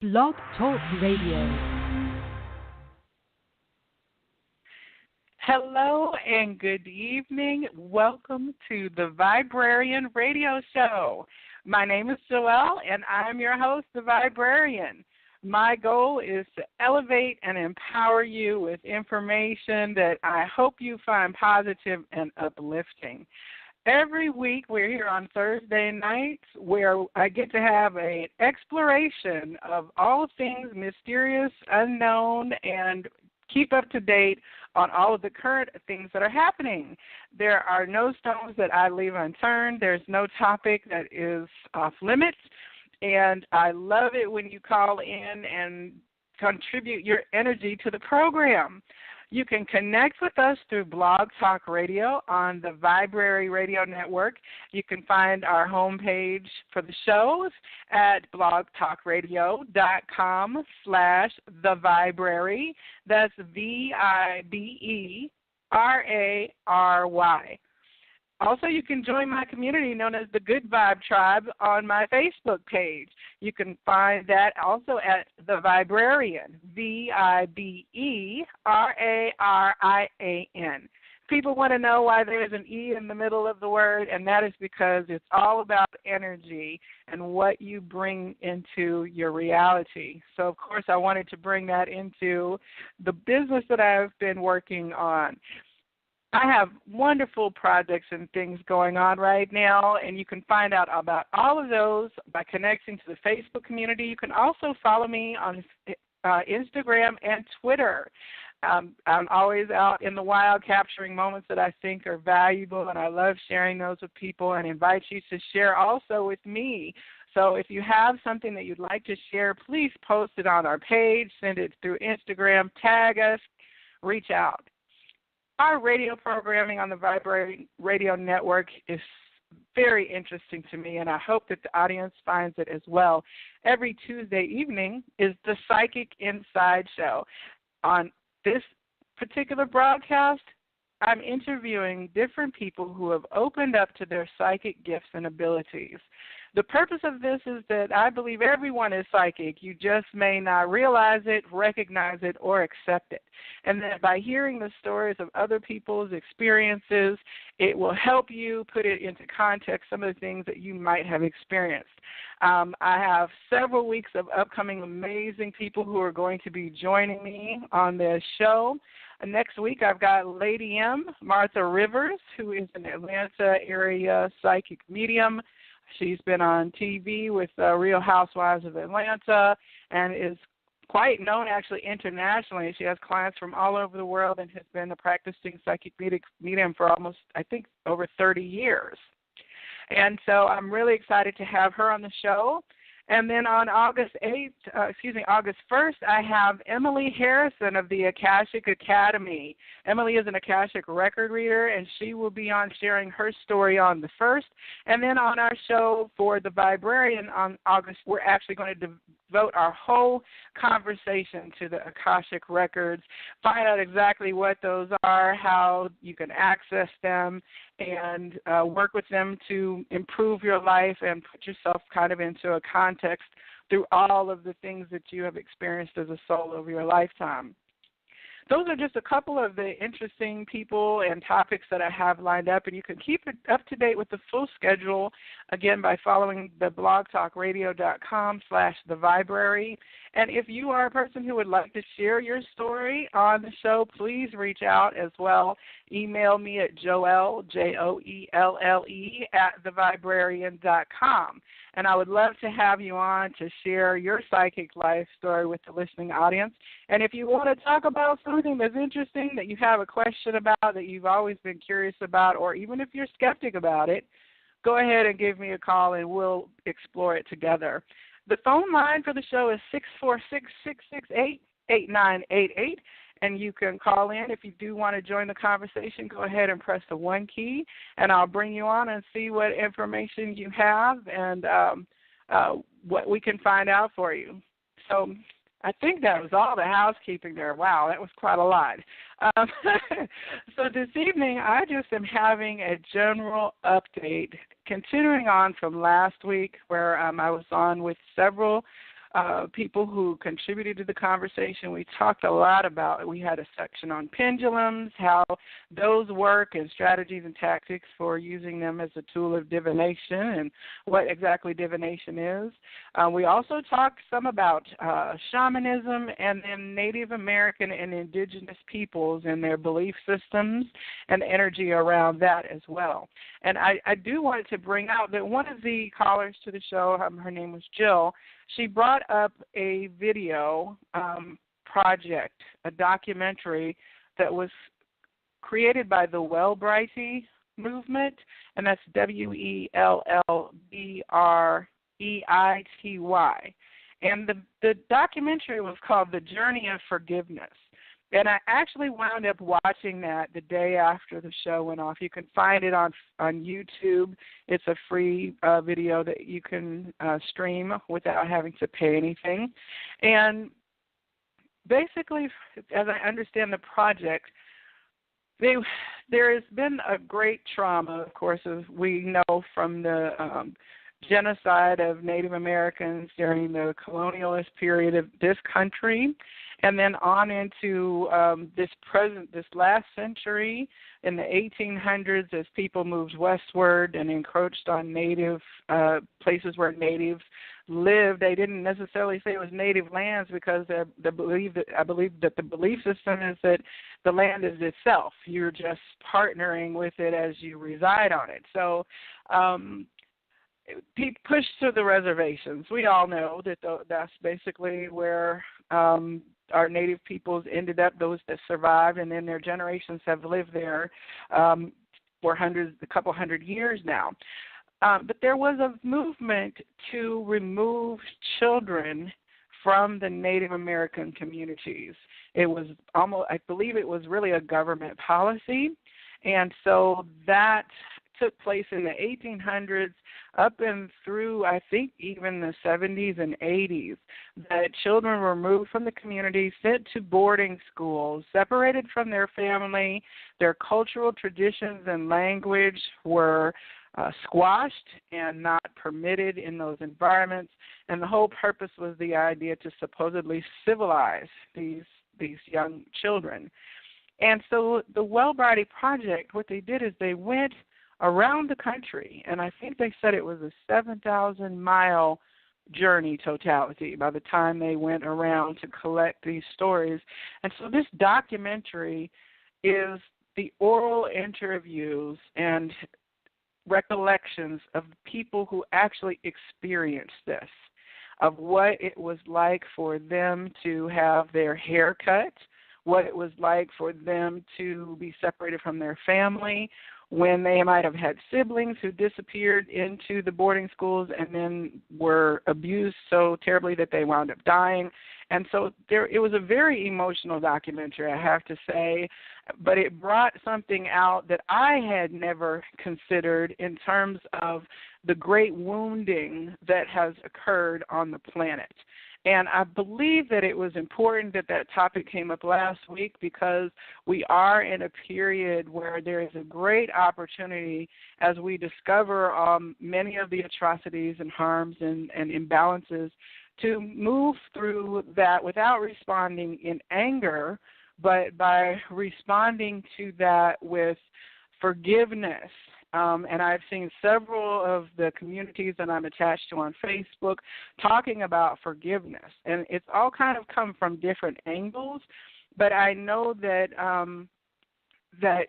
Blog Talk Radio. Hello and good evening. Welcome to the Viberarian Radio Show. My name is Joelle, and I'm your host, the Viberarian. My goal is to elevate and empower you with information that I hope you find positive and uplifting. Every week we're here on Thursday nights where I get to have an exploration of all things mysterious, unknown, and keep up to date on all of the current things that are happening. There are no stones that I leave unturned. There's no topic that is off limits. And I love it when you call in and contribute your energy to the program. You can connect with us through Blog Talk Radio on the Viberarian Radio Network. You can find our homepage for the shows at blogtalkradio.com/theviberary. That's Viberary. Also, you can join my community known as the Good Vibe Tribe on my Facebook page. You can find that also at The Viberarian, Viberarian. People want to know why there's an E in the middle of the word, and that is because it's all about energy and what you bring into your reality. So, of course, I wanted to bring that into the business that I've been working on. I have wonderful projects and things going on right now, and you can find out about all of those by connecting to the Facebook community. You can also follow me on Instagram and Twitter. I'm always out in the wild capturing moments that I think are valuable, and I love sharing those with people and invite you to share also with me. So if you have something that you'd like to share, please post it on our page, send it through Instagram, tag us, reach out. Our radio programming on the Viberarian Radio Network is very interesting to me, and I hope that the audience finds it as well. Every Tuesday evening is the Psychic Inside Show. On this particular broadcast, I'm interviewing different people who have opened up to their psychic gifts and abilities. The purpose of this is that I believe everyone is psychic. You just may not realize it, recognize it, or accept it. And that by hearing the stories of other people's experiences, it will help you put it into context, some of the things that you might have experienced. I have several weeks of upcoming amazing people who are going to be joining me on this show. Next week, I've got Lady M, Martha Rivers, who is an Atlanta area psychic medium. She's been on TV with Real Housewives of Atlanta and is quite known actually internationally. She has clients from all over the world and has been a practicing psychic medium for almost, I think, over 30 years. And so I'm really excited to have her on the show. And then on August 1st, I have Emily Harrison of the Akashic Academy. Emily is an Akashic record reader, and she will be on sharing her story on the 1st. And then on our show for the Viberarian on August, we're actually going to devote our whole conversation to the Akashic records, find out exactly what those are, how you can access them, and work with them to improve your life and put yourself kind of into a context through all of the things that you have experienced as a soul over your lifetime. Those are just a couple of the interesting people and topics that I have lined up, and you can keep it up to date with the full schedule, again, by following the blogtalkradio.com/theviberary. And if you are a person who would like to share your story on the show, please reach out as well. Email me at Joelle, Joelle, @theviberarian.com. And I would love to have you on to share your psychic life story with the listening audience. And if you want to talk about something that's interesting, that you have a question about, that you've always been curious about, or even if you're skeptic about it, go ahead and give me a call and we'll explore it together. The phone line for the show is 646-668-8988. And you can call in. If you do want to join the conversation, go ahead and press the 1 key, and I'll bring you on and see what information you have and what we can find out for you. So I think that was all the housekeeping there. Wow, that was quite a lot. So this evening, I just am having a general update, continuing on from last week where I was on with several people who contributed to the conversation. We talked a lot about, we had a section on pendulums, how those work and strategies and tactics for using them as a tool of divination and what exactly divination is. We also talked some about shamanism and then Native American and indigenous peoples and their belief systems and energy around that as well. And I do want to bring out that one of the callers to the show, her name was Jill, she brought up a video project, a documentary that was created by the Wellbrighty movement, and that's WELLBREITY. And the documentary was called The Journey of Forgiveness. And I actually wound up watching that the day after the show went off. You can find it on YouTube. It's a free video that you can stream without having to pay anything. And basically, as I understand the project, there has been a great trauma, of course, as we know from the genocide of Native Americans during the colonialist period of this country, and then on into this last century in the 1800s as people moved westward and encroached on native places where natives lived. They didn't necessarily say it was native lands because I believe that the belief system is that the land is itself. You're just partnering with it as you reside on it. So pushed to the reservations. We all know that that's basically where our native peoples ended up, those that survived, and then their generations have lived there for a couple hundred years now. But there was a movement to remove children from the Native American communities. It was I believe it was really a government policy. And so that took place in the 1800s up and through, I think, even the 70s and 80s, that children were removed from the community, sent to boarding schools, separated from their family. Their cultural traditions and language were squashed and not permitted in those environments. And the whole purpose was the idea to supposedly civilize these young children. And so the Wellbrighty Project, what they did is they went around the country, and I think they said it was a 7,000-mile journey totality by the time they went around to collect these stories. And so this documentary is the oral interviews and recollections of people who actually experienced this, of what it was like for them to have their hair cut, what it was like for them to be separated from their family, when they might have had siblings who disappeared into the boarding schools and then were abused so terribly that they wound up dying. And so it was a very emotional documentary, I have to say, but it brought something out that I had never considered in terms of the great wounding that has occurred on the planet. And I believe that it was important that that topic came up last week because we are in a period where there is a great opportunity as we discover many of the atrocities and harms and imbalances to move through that without responding in anger, but by responding to that with forgiveness. And I've seen several of the communities that I'm attached to on Facebook talking about forgiveness. And it's all kind of come from different angles, but I know that that,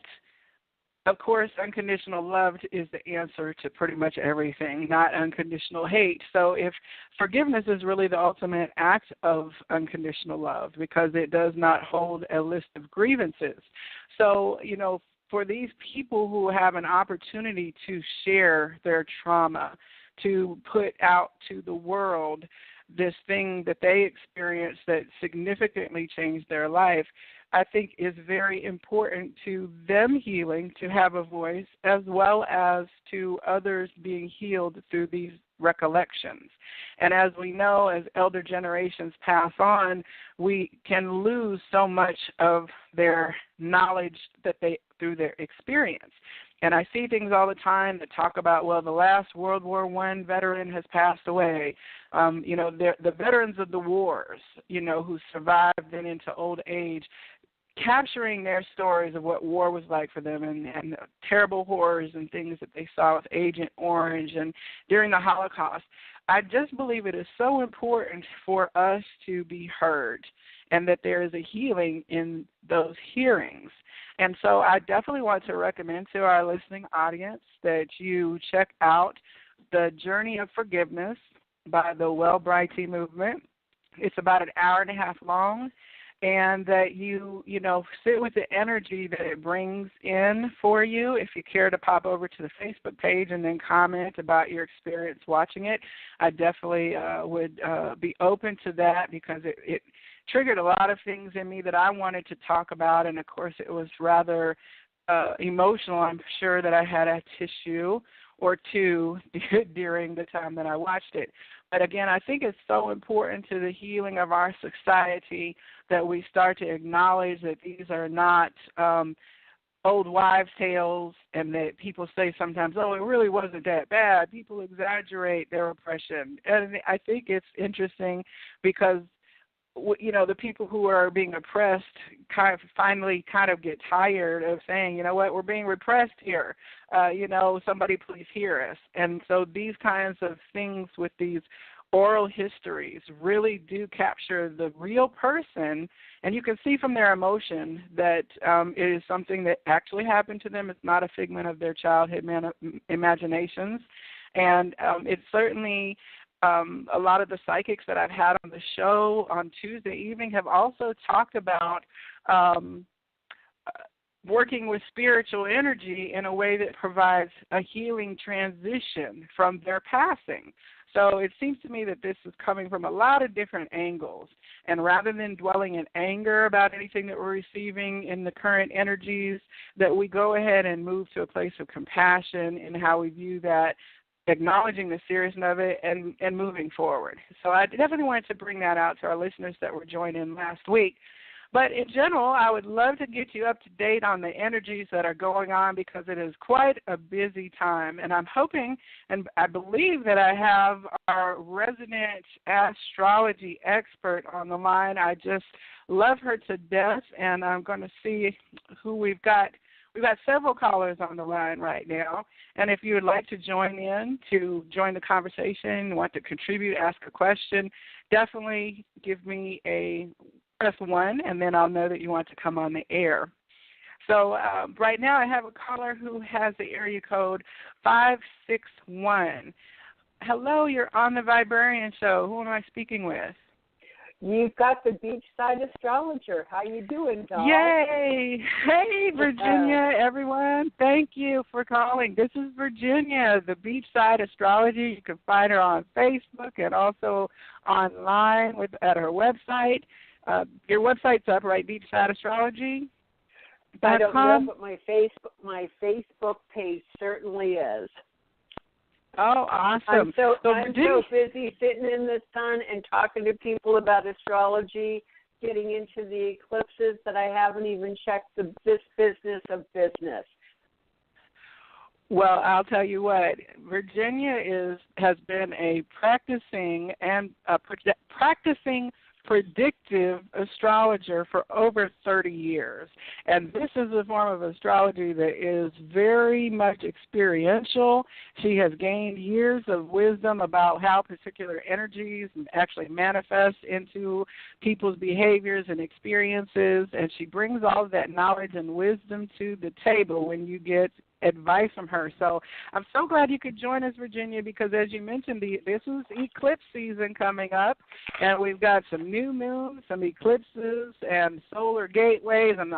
of course, unconditional love is the answer to pretty much everything, not unconditional hate. So if forgiveness is really the ultimate act of unconditional love because it does not hold a list of grievances. So, for these people who have an opportunity to share their trauma, to put out to the world this thing that they experienced that significantly changed their life, I think is very important to them healing, to have a voice, as well as to others being healed through these recollections. And as we know, as elder generations pass on, we can lose so much of their knowledge that through their experience. And I see things all the time that talk about, well, the last World War I veteran has passed away. The veterans of the wars, who survived then into old age, capturing their stories of what war was like for them and the terrible horrors and things that they saw with Agent Orange and during the Holocaust. I just believe it is so important for us to be heard and that there is a healing in those hearings. And so I definitely want to recommend to our listening audience that you check out The Journey of Forgiveness by the Wellbrighty Movement. It's about an hour and a half long, and that you sit with the energy that it brings in for you. If you care to pop over to the Facebook page and then comment about your experience watching it, I definitely would be open to that, because it triggered a lot of things in me that I wanted to talk about, and of course it was rather emotional. I'm sure that I had a tissue or two during the time that I watched it. But again, I think it's so important to the healing of our society that we start to acknowledge that these are not old wives' tales, and that people say sometimes, oh, it really wasn't that bad. People exaggerate their oppression. And I think it's interesting because the people who are being oppressed finally get tired of saying, you know what, we're being repressed here. Somebody please hear us. And so these kinds of things with these oral histories really do capture the real person, and you can see from their emotion that it is something that actually happened to them. It's not a figment of their childhood imaginations. And it's certainly a lot of the psychics that I've had on the show on Tuesday evening have also talked about working with spiritual energy in a way that provides a healing transition from their passing. So it seems to me that this is coming from a lot of different angles. And rather than dwelling in anger about anything that we're receiving in the current energies, that we go ahead and move to a place of compassion in how we view that, acknowledging the seriousness of it and moving forward. So I definitely wanted to bring that out to our listeners that were joining last week. But in general, I would love to get you up to date on the energies that are going on, because it is quite a busy time. And I'm hoping, and I believe that I have our resident astrology expert on the line. I just love her to death, and I'm going to see who we've got. We've got several callers on the line right now, and if you would like to join the conversation, want to contribute, ask a question, definitely give me press 1, and then I'll know that you want to come on the air. So right now I have a caller who has the area code 561. Hello, you're on the Viberarian Show. Who am I speaking with? You've got the beachside astrologer. How you doing, doll? Yay! Hey, Virginia, everyone. Thank you for calling. This is Virginia, the beachside astrologer. You can find her on Facebook and also online at her website. Your website's up, right? Beachside Astrology. I don't know, but my Facebook page certainly is. Oh, awesome. I'm so busy sitting in the sun and talking to people about astrology, getting into the eclipses, that I haven't even checked this business of business. Well, I'll tell you what, Virginia has been a practicing predictive astrologer for over 30 years. And this is a form of astrology that is very much experiential. She has gained years of wisdom about how particular energies actually manifest into people's behaviors and experiences, and she brings all of that knowledge and wisdom to the table when you get advice from her. So I'm so glad you could join us, Virginia, because as you mentioned, this is eclipse season coming up, and we've got some new moons, some eclipses, and solar gateways, and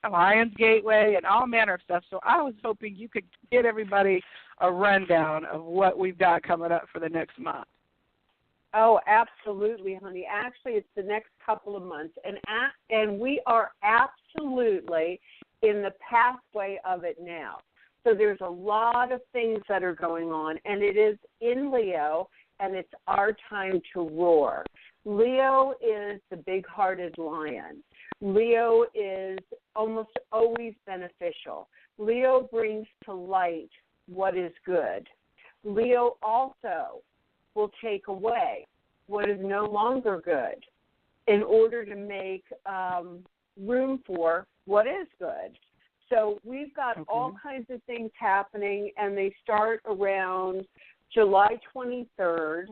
Lion's Gateway, and all manner of stuff. So I was hoping you could get everybody a rundown of what we've got coming up for the next month. Oh, absolutely, honey. Actually, it's the next couple of months, and we are absolutely in the pathway of it now. So there's a lot of things that are going on, and it is in Leo, and it's our time to roar. Leo is the big-hearted lion. Leo is almost always beneficial. Leo brings to light what is good. Leo also will take away what is no longer good in order to make room for what is good. So we've got all kinds of things happening, and they start around July 23rd,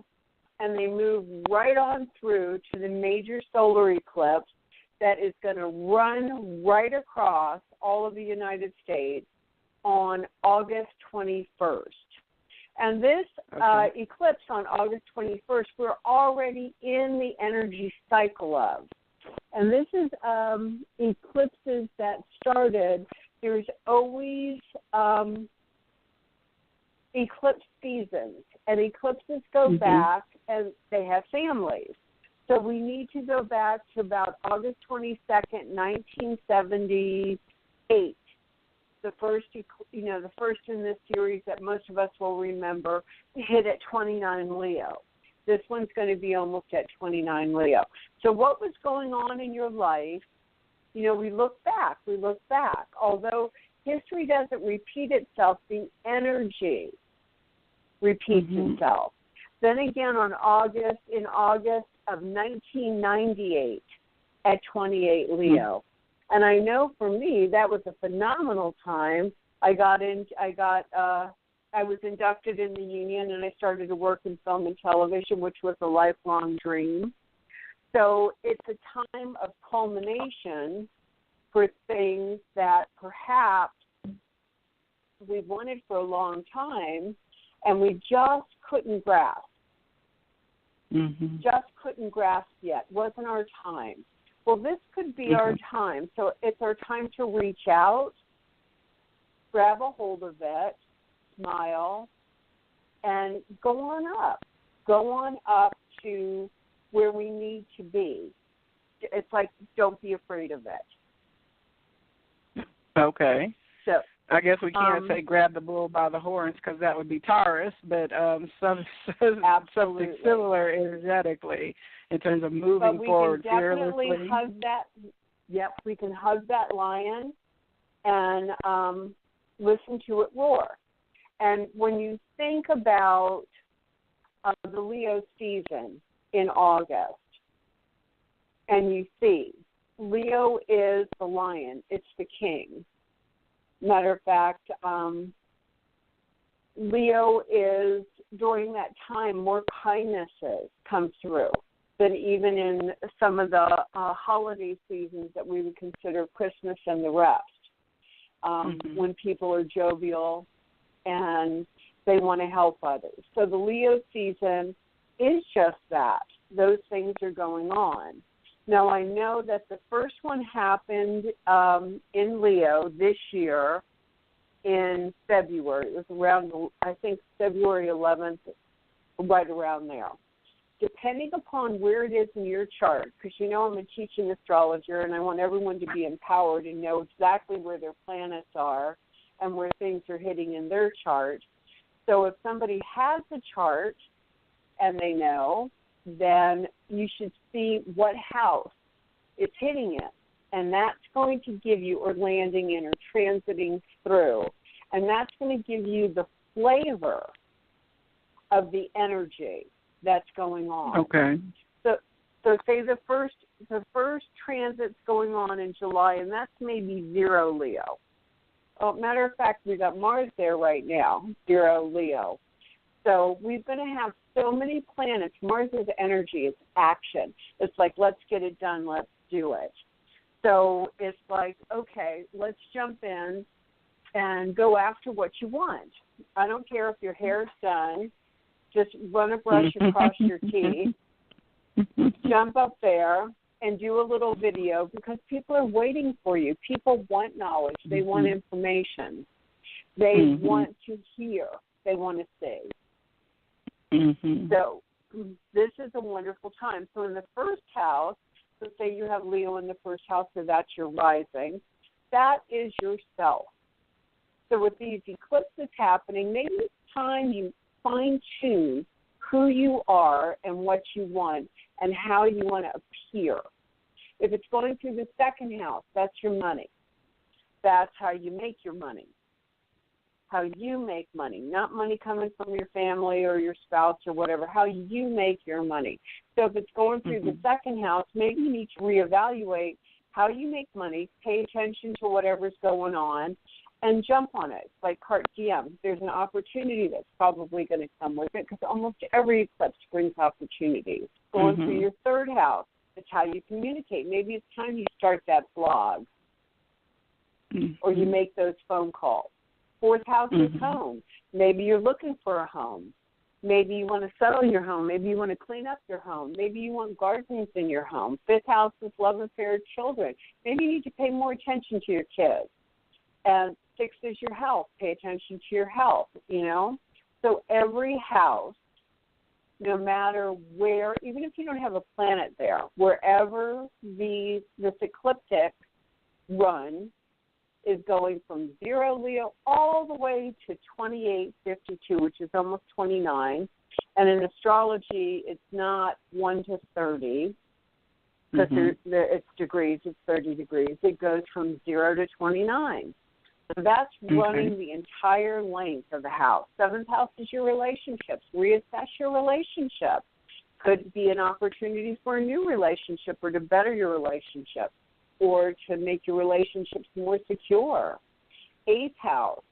and they move right on through to the major solar eclipse that is going to run right across all of the United States on August 21st. And this eclipse on August 21st, we're already in the energy cycle of. And this is eclipses that started. There's always eclipse seasons, and eclipses go back, and they have families. So we need to go back to about August 22nd, 1978. The first in this series that most of us will remember hit at 29 Leo. This one's going to be almost at 29 Leo. So what was going on in your life? We look back. Although history doesn't repeat itself, the energy repeats itself. Then again in August of 1998 at 28 Leo. And I know for me that was a phenomenal time. I was inducted in the union, and I started to work in film and television, which was a lifelong dream. So it's a time of culmination for things that perhaps we've wanted for a long time, and we just couldn't grasp. Just couldn't grasp yet. Wasn't our time. Well, this could be our time. So it's our time to reach out, grab a hold of it, smile, and go on up. Go on up to where we need to be. It's like, don't be afraid of it. Okay. So I guess we can't say grab the bull by the horns, because that would be Taurus, but something similar energetically in terms of moving forward fearlessly. But we can definitely hug that. Yep, we can hug that lion and listen to it roar. And when you think about the Leo season in August, and you see Leo is the lion, it's the king. Matter of fact, Leo is, during that time, more kindnesses come through than even in some of the holiday seasons that we would consider Christmas and the rest, when people are jovial and they want to help others. So the Leo season is just that. Those things are going on. Now, I know that the first one happened in Leo this year in February. It was around, I think, February 11th, right around there. Depending upon where it is in your chart, because I'm a teaching astrologer and I want everyone to be empowered and know exactly where their planets are and where things are hitting in their chart. So if somebody has a chart and they know, then you should see what house it's hitting in. And that's going to give you, or landing in, or transiting through. And that's going to give you the flavor of the energy that's going on. Okay. So say the first transit's going on in July, and that's maybe 0 Leo. Oh, matter of fact, we got Mars there right now, 0 Leo. So we're going to have so many planets. Mars is energy. It's action. It's like, let's get it done. Let's do it. So it's like, okay, let's jump in and go after what you want. I don't care if your hair's done. Just run a brush across your teeth. Jump up there and do a little video, because people are waiting for you. People want knowledge. They want information. They want to hear. They want to see. So this is a wonderful time. So in the first house, so say you have Leo in the first house, so that's your rising. That is yourself. So with these eclipses happening, maybe it's time you fine-tune who you are and what you want and how you want to appear. If it's going through the second house, that's your money. that's how you make your money. How you make money, not money coming from your family or your spouse or whatever, how you make your money. So if it's going through the second house, maybe you need to reevaluate how you make money, pay attention to whatever's going on, and jump on it. Like Cart DM, there's an opportunity that's probably going to come with it because almost every eclipse brings opportunities. Going through your third house, it's how you communicate. Maybe it's time you start that blog or you make those phone calls. Fourth house is home. Maybe you're looking for a home. Maybe you want to settle your home. Maybe you want to clean up your home. Maybe you want gardens in your home. Fifth house is love affair, children. Maybe you need to pay more attention to your kids. And sixth is your health. Pay attention to your health, you know. So every house, no matter where, even if you don't have a planet there, wherever this ecliptic run is going from 0 Leo all the way to 2852, which is almost 29. And in astrology, it's not 1 to 30 because it's degrees, it's 30 degrees. It goes from 0 to 29. So that's running the entire length of the house. Seventh house is your relationships. Reassess your relationship. Could be an opportunity for a new relationship or to better your relationship, or to make your relationships more secure. Eighth house,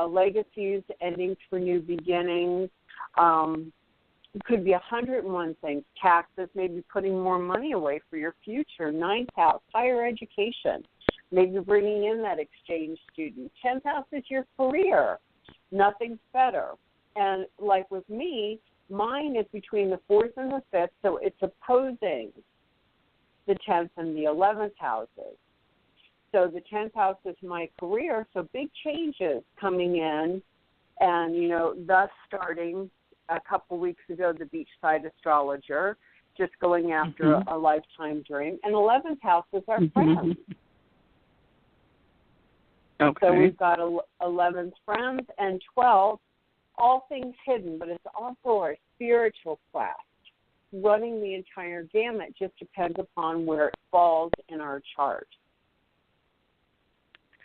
legacies, endings for new beginnings. It could be 101 things. Taxes, maybe putting more money away for your future. Ninth house, higher education. Maybe bringing in that exchange student. 10th house is your career. Nothing's better. And like with me, mine is between the 4th and the 5th, so it's opposing the 10th and the 11th houses. So the 10th house is my career, so big changes coming in, and, you know, thus starting a couple weeks ago, the beachside astrologer, just going after a lifetime dream. And 11th house is our friends. Okay. So we've got 11 friends, and 12, all things hidden, but it's also our spiritual class. Running the entire gamut just depends upon where it falls in our chart.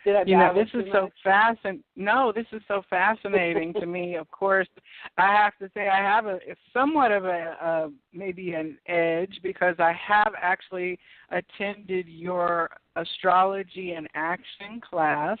This is so fascinating. No, this is so fascinating to me. Of course, I have to say I have somewhat of maybe an edge because I have actually attended your astrology and action class,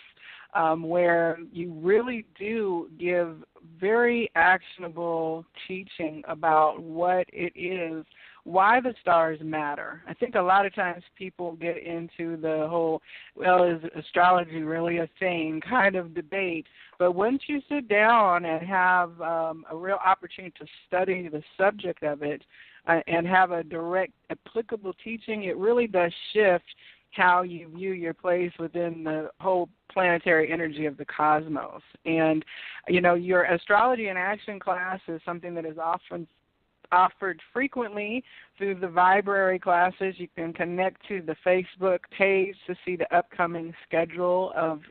where you really do give very actionable teaching about what it is, why the stars matter. I think a lot of times people get into the whole, well, is astrology really a thing kind of debate. But once you sit down and have a real opportunity to study the subject of it and have a direct applicable teaching, it really does shift how you view your place within the whole planetary energy of the cosmos. And, you know, your astrology in action class is something that is often offered frequently through the Viberarian classes. You can connect to the Facebook page to see the upcoming schedule of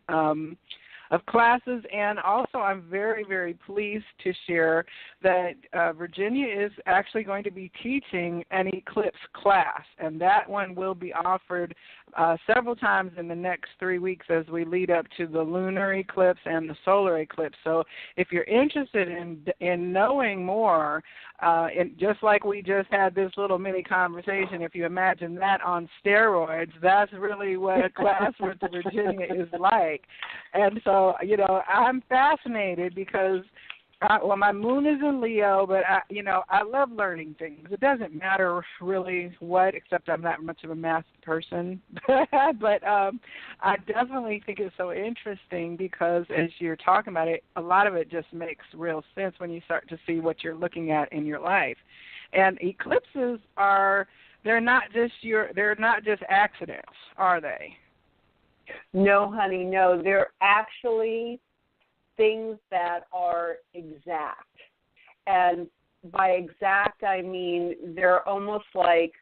classes. And also I'm very, very pleased to share that Virginia is actually going to be teaching an eclipse class, and that one will be offered several times in the next 3 weeks as we lead up to the lunar eclipse and the solar eclipse. So if you're interested in knowing more, just like we just had this little mini conversation, if you imagine that on steroids, that's really what a class with Virginia is like. And so, you know, I'm fascinated because my moon is in Leo, but I love learning things. It doesn't matter really what, except I'm not much of a math person. But I definitely think it's so interesting because as you're talking about it, a lot of it just makes real sense when you start to see what you're looking at in your life. And eclipses they're not just accidents, are they? No, honey, no. They're actually things that are exact. And by exact, I mean they're almost like,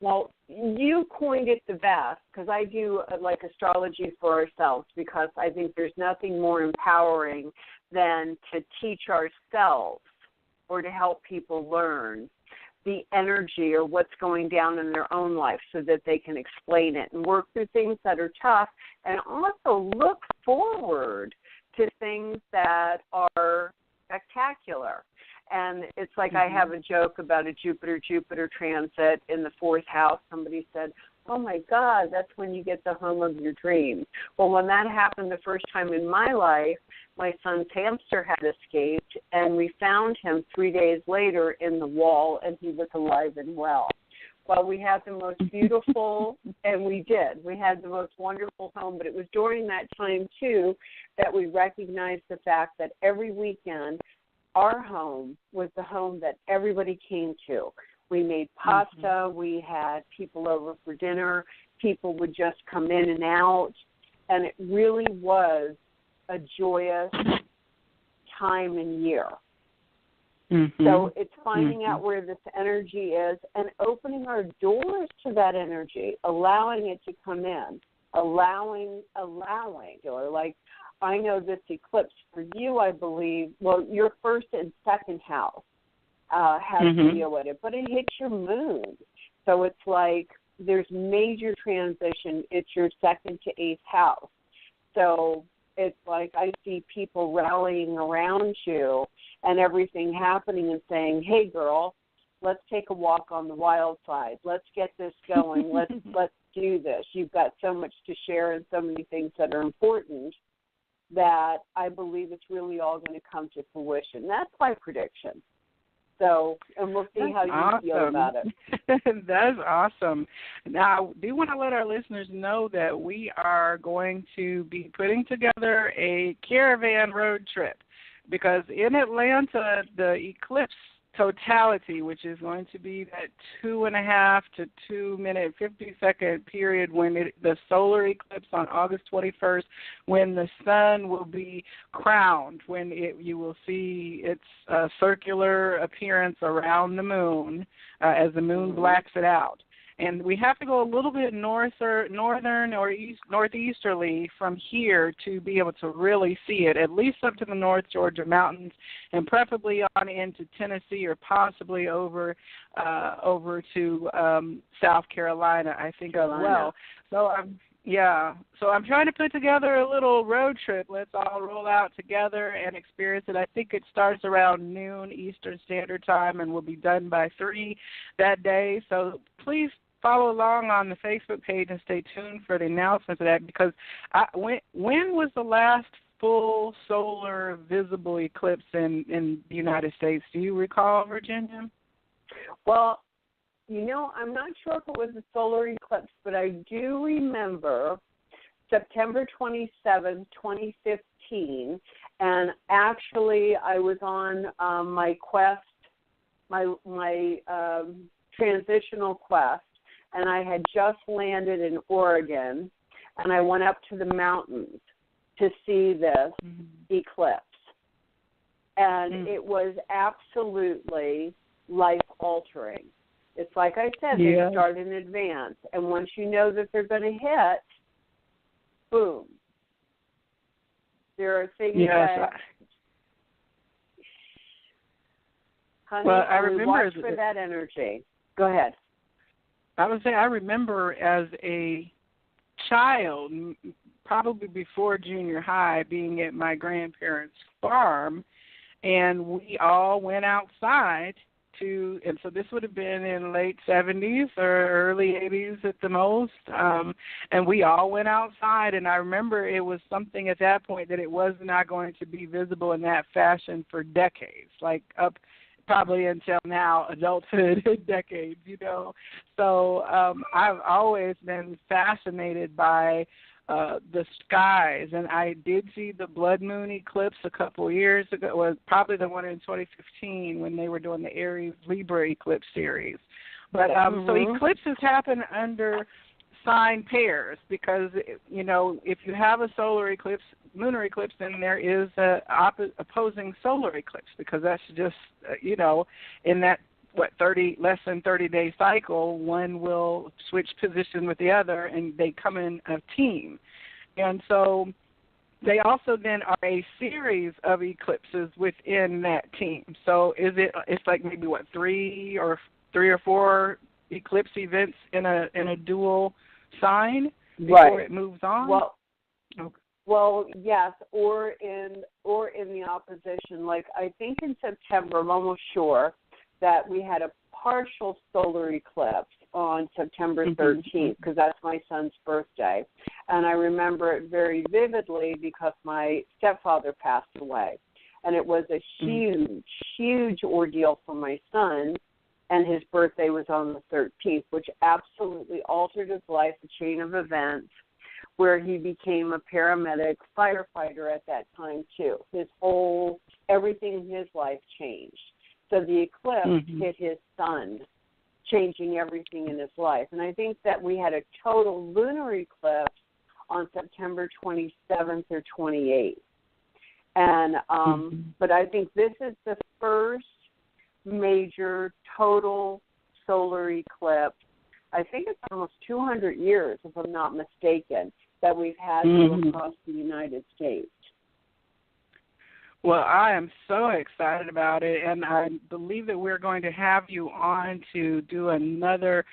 well, you coined it the best, because I do like astrology for ourselves, because I think there's nothing more empowering than to teach ourselves or to help people learn. the energy or what's going down in their own life so that they can explain it and work through things that are tough, and also look forward to things that are spectacular. And it's like I have a joke about a Jupiter transit in the 4th house. Somebody said, oh, my God, that's when you get the home of your dreams. Well, when that happened the first time in my life, my son's hamster had escaped, and we found him 3 days later in the wall, and he was alive and well. Well, we had the most beautiful, and we did. We had the most wonderful home, but it was during that time, too, that we recognized the fact that every weekend our home was the home that everybody came to. We made pasta. We had people over for dinner. People would just come in and out, and it really was a joyous time and year. So it's finding out where this energy is and opening our doors to that energy, allowing it to come in, allowing, or like I know this eclipse for you, I believe, well, your 1st and 2nd house has to deal with it, but it hits your moon. So it's like there's major transition. It's your 2nd to 8th house. So it's like I see people rallying around you and everything happening and saying, hey, girl, let's take a walk on the wild side. Let's get this going. Let's do this. You've got so much to share and so many things that are important that I believe it's really all going to come to fruition. That's my prediction. So, and we'll see how you feel about it. That's awesome. Now, I do want to let our listeners know that we are going to be putting together a caravan road trip because in Atlanta, the eclipse totality, which is going to be that 2.5 to 2 minute 50-second period when the solar eclipse on August 21st, when the sun will be crowned, when you will see its circular appearance around the moon as the moon blacks it out. And we have to go a little bit northern or northeasterly from here to be able to really see it, at least up to the North Georgia mountains, and preferably on into Tennessee or possibly over to South Carolina, I think, as well. So I'm trying to put together a little road trip. Let's all roll out together and experience it. I think it starts around noon Eastern Standard Time and will be done by 3 that day. So please follow along on the Facebook page and stay tuned for the announcements of that, because when was the last full solar visible eclipse in the United States? Do you recall, Virginia? Well, I'm not sure if it was a solar eclipse, but I do remember September 27, 2015, and actually I was on my quest, my transitional quest, and I had just landed in Oregon, and I went up to the mountains to see this eclipse. And it was absolutely life-altering. It's like I said, they start in advance, and once you know that they're going to hit, boom. There are things that... Honey, well, I remember watch for that energy. Go ahead. I would say I remember as a child, probably before junior high, being at my grandparents' farm, and we all went outside and so this would have been in late 70s or early 80s at the most, and we all went outside, and I remember it was something at that point that it was not going to be visible in that fashion for decades, like up probably until now, adulthood decades, So I've always been fascinated by the skies, and I did see the blood moon eclipse a couple of years ago. It was probably the one in 2015 when they were doing the Aries Libra eclipse series. But so eclipses happen under sign pairs because, if you have a solar eclipse, lunar eclipse, then there is a opposing solar eclipse, because that's just, in that less than 30-day cycle, one will switch position with the other, and they come in a team. And so they also then are a series of eclipses within that team. So it's like maybe 3 or 3 or 4 eclipse events in a dual sign before it moves on? Well, okay. Well, yes, or in the opposition. Like I think in September, I'm almost sure that we had a partial solar eclipse on September 13th because that's my son's birthday, and I remember it very vividly because my stepfather passed away, and it was a huge ordeal for my son. And his birthday was on the 13th, which absolutely altered his life, a chain of events, where he became a paramedic firefighter at that time, too. Everything in his life changed. So the eclipse hit his son, changing everything in his life. And I think that we had a total lunar eclipse on September 27th or 28th. And but I think this is the first major total solar eclipse. I think it's almost 200 years, if I'm not mistaken, that we've had across the United States. Well, I am so excited about it, and I believe that we're going to have you on to do another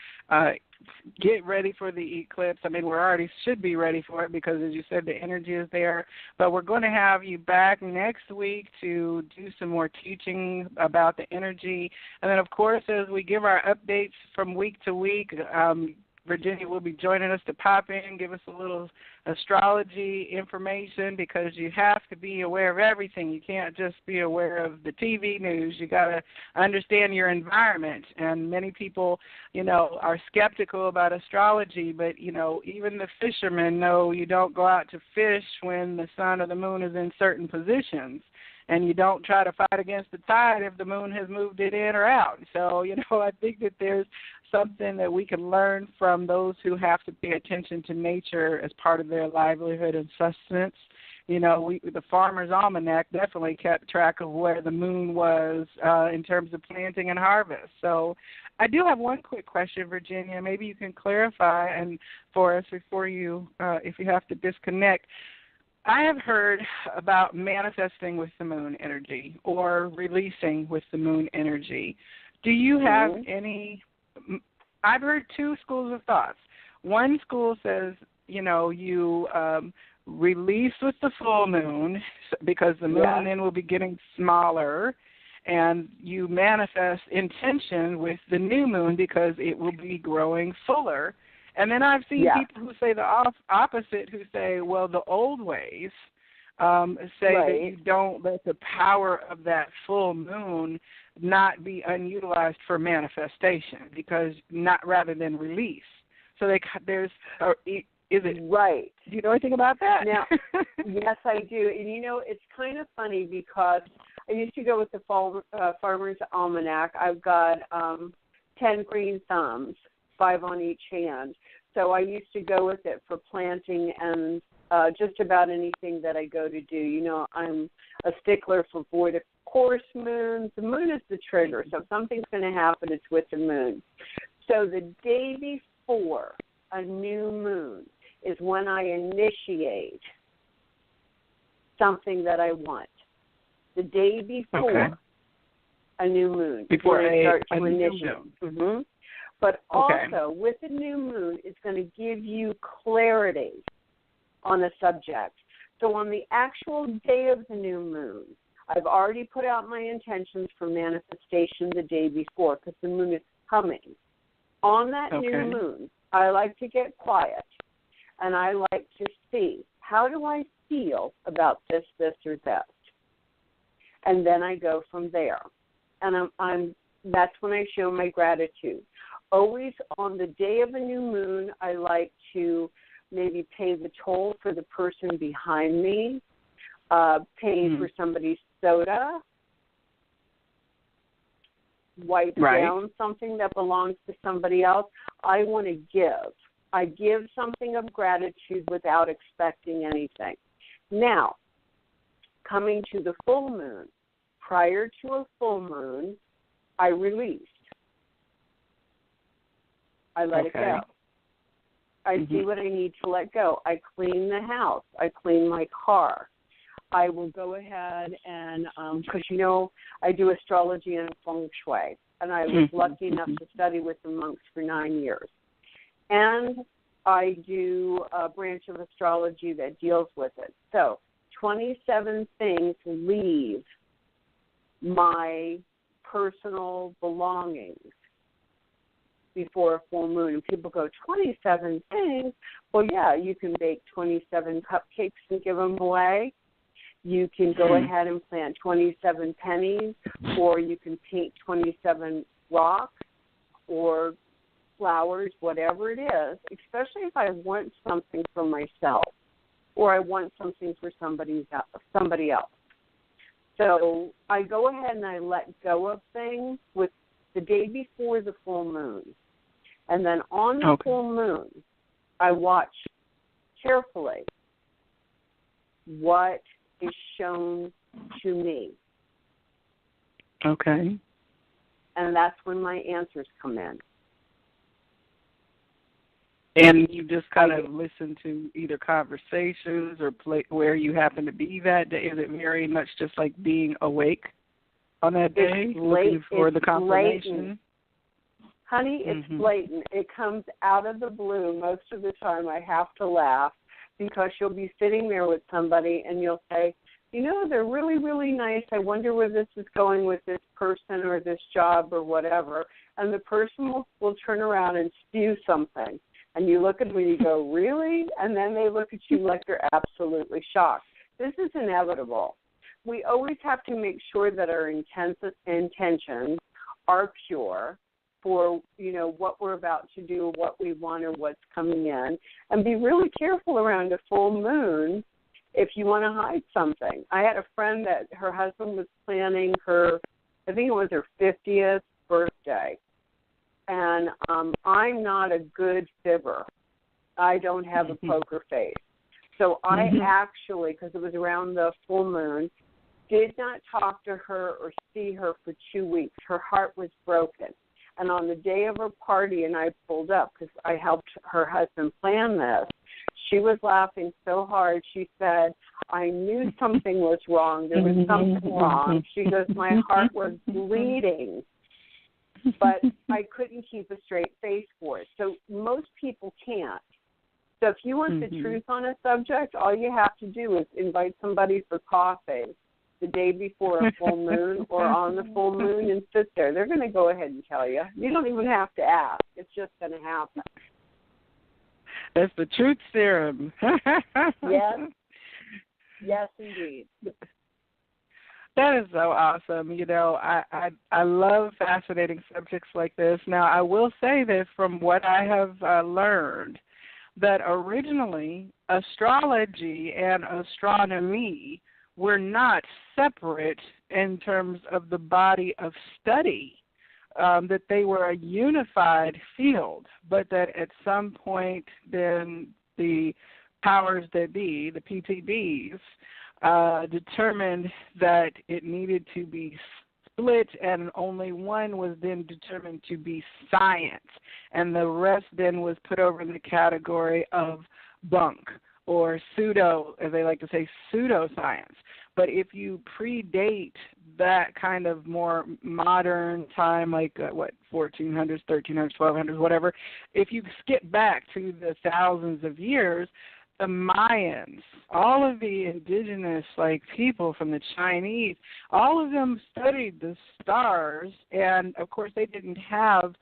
get ready for the eclipse. I mean, we already should be ready for it because, as you said, the energy is there. But we're going to have you back next week to do some more teaching about the energy. And then, of course, as we give our updates from week to week, Virginia will be joining us to pop in, give us a little astrology information because you have to be aware of everything. You can't just be aware of the TV news. You got to understand your environment. And many people, are skeptical about astrology, but, even the fishermen know you don't go out to fish when the sun or the moon is in certain positions. And you don't try to fight against the tide if the moon has moved it in or out. So, I think that there's something that we can learn from those who have to pay attention to nature as part of their livelihood and sustenance. The Farmer's Almanac definitely kept track of where the moon was in terms of planting and harvest. So I do have one quick question, Virginia. Maybe you can clarify and for us before you, if you have to disconnect. I have heard about manifesting with the moon energy or releasing with the moon energy. Do you have any? I've heard two schools of thoughts. One school says, you release with the full moon because the moon then will be getting smaller, and you manifest intention with the new moon because it will be growing fuller. And then I've seen people who say the opposite, who say, well, the old ways say that you don't let the power of that full moon not be unutilized for manifestation rather than release. So is it right? Do you know anything about that? Now, yes, I do. And it's kind of funny because I used to go with the Farmer's Almanac. I've got 10 green thumbs, 5 on each hand. So I used to go with it for planting and just about anything that I go to do. I'm a stickler for void of course moons. The moon is the trigger. So if something's going to happen, it's with the moon. So the day before a new moon is when I initiate something that I want. The day before a new moon. Before I start to a initiate. new moon. But also, with the new moon, it's going to give you clarity on a subject. So on the actual day of the new moon, I've already put out my intentions for manifestation the day before because the moon is coming. On that new moon, I like to get quiet, and I like to see, how do I feel about this, or this? And then I go from there. And that's when I show my gratitude. Always on the day of a new moon, I like to maybe pay the toll for the person behind me, paying for somebody's soda, wipe down something that belongs to somebody else. I want to give. I give something of gratitude without expecting anything. Now, coming to the full moon, prior to a full moon, I release. I let it go. I see what I need to let go. I clean the house. I clean my car. I will go ahead and, because, I do astrology and feng shui. and I was lucky enough to study with the monks for 9 years. And I do a branch of astrology that deals with it. So 27 things leave my personal belongings before a full moon. And people go, 27 things? Well, yeah, you can bake 27 cupcakes and give them away. You can go ahead and plant 27 pennies, or you can paint 27 rocks or flowers, whatever it is, especially if I want something for myself or I want something for somebody else. So I go ahead and I let go of things with the day before the full moon. And then on the full moon, I watch carefully what is shown to me. Okay. And that's when my answers come in. And you just kind of listen to either conversations or where you happen to be that day. Is it very much just like being awake on that day, looking for the confirmation? Blatant. Honey, it's blatant. It comes out of the blue. Most of the time I have to laugh because you'll be sitting there with somebody and you'll say, you know, they're really, really nice. I wonder where this is going with this person or this job or whatever. And the person will turn around and spew something. And you look at them and you go, really? And then they look at you like you're absolutely shocked. This is inevitable. We always have to make sure that our intentions are pure for, you know, what we're about to do, what we want, or what's coming in. And be really careful around a full moon if you want to hide something. I had a friend that her husband was planning her, I think it was her 50th birthday. And I'm not a good fibber. I don't have a poker face. So I actually, because it was around the full moon, did not talk to her or see her for 2 weeks. Her heart was broken. And on the day of her party, and I pulled up because I helped her husband plan this, she was laughing so hard. She said, I knew something was wrong. There was something wrong. She goes, my heart was bleeding. But I couldn't keep a straight face for it. So most people can't. So if you want the truth on a subject, all you have to do is invite somebody for coffee the day before a full moon or on the full moon and sit there. They're going to go ahead and tell you. You don't even have to ask. It's just going to happen. That's the truth serum. Yes. Yes, indeed. That is so awesome. You know, I love fascinating subjects like this. Now, I will say this from what I have learned, that originally astrology and astronomy were not separate in terms of the body of study, that they were a unified field, but that at some point then the powers that be, the PTBs, determined that it needed to be split, and only one was then determined to be science, and the rest then was put over in the category of bunk or pseudo, as they like to say, pseudoscience. But if you predate that kind of more modern time, like 1400s, 1300s, 1200s, whatever, if you skip back to the thousands of years, the Mayans, all of the indigenous people from the Chinese, all of them studied the stars, and of course they didn't have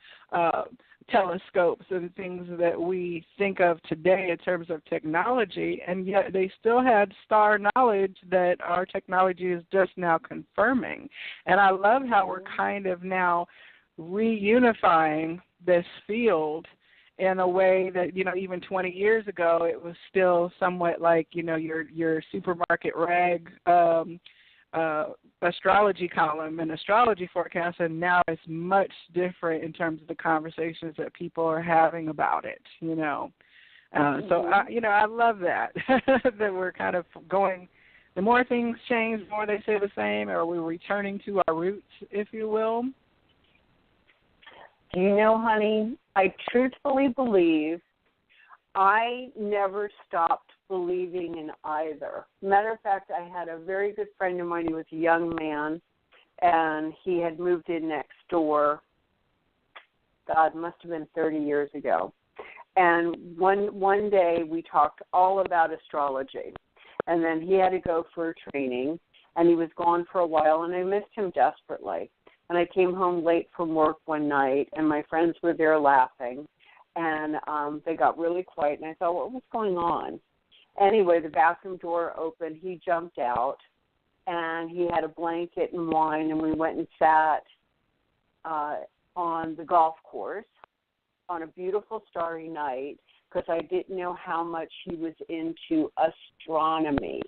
telescopes and things that we think of today in terms of technology, and yet they still had star knowledge that our technology is just now confirming. And I love how we're kind of now reunifying this field in a way that, even 20 years ago, it was still somewhat like, your supermarket rag astrology column and astrology forecast, and now it's much different in terms of the conversations that people are having about it, So, I love that, that we're kind of going, the more things change, the more they stay the same, or we're returning to our roots, if you will. Honey, I truthfully believe I never stopped believing in either. Matter of fact, I had a very good friend of mine. He was a young man, and he had moved in next door. God, must have been 30 years ago. And one day we talked all about astrology, and then he had to go for a training, and he was gone for a while, and I missed him desperately. And I came home late from work one night, and my friends were there laughing, and they got really quiet, and I thought, what was going on? Anyway, the bathroom door opened. He jumped out, and he had a blanket and wine, and we went and sat on the golf course on a beautiful starry night because I didn't know how much he was into astronomy.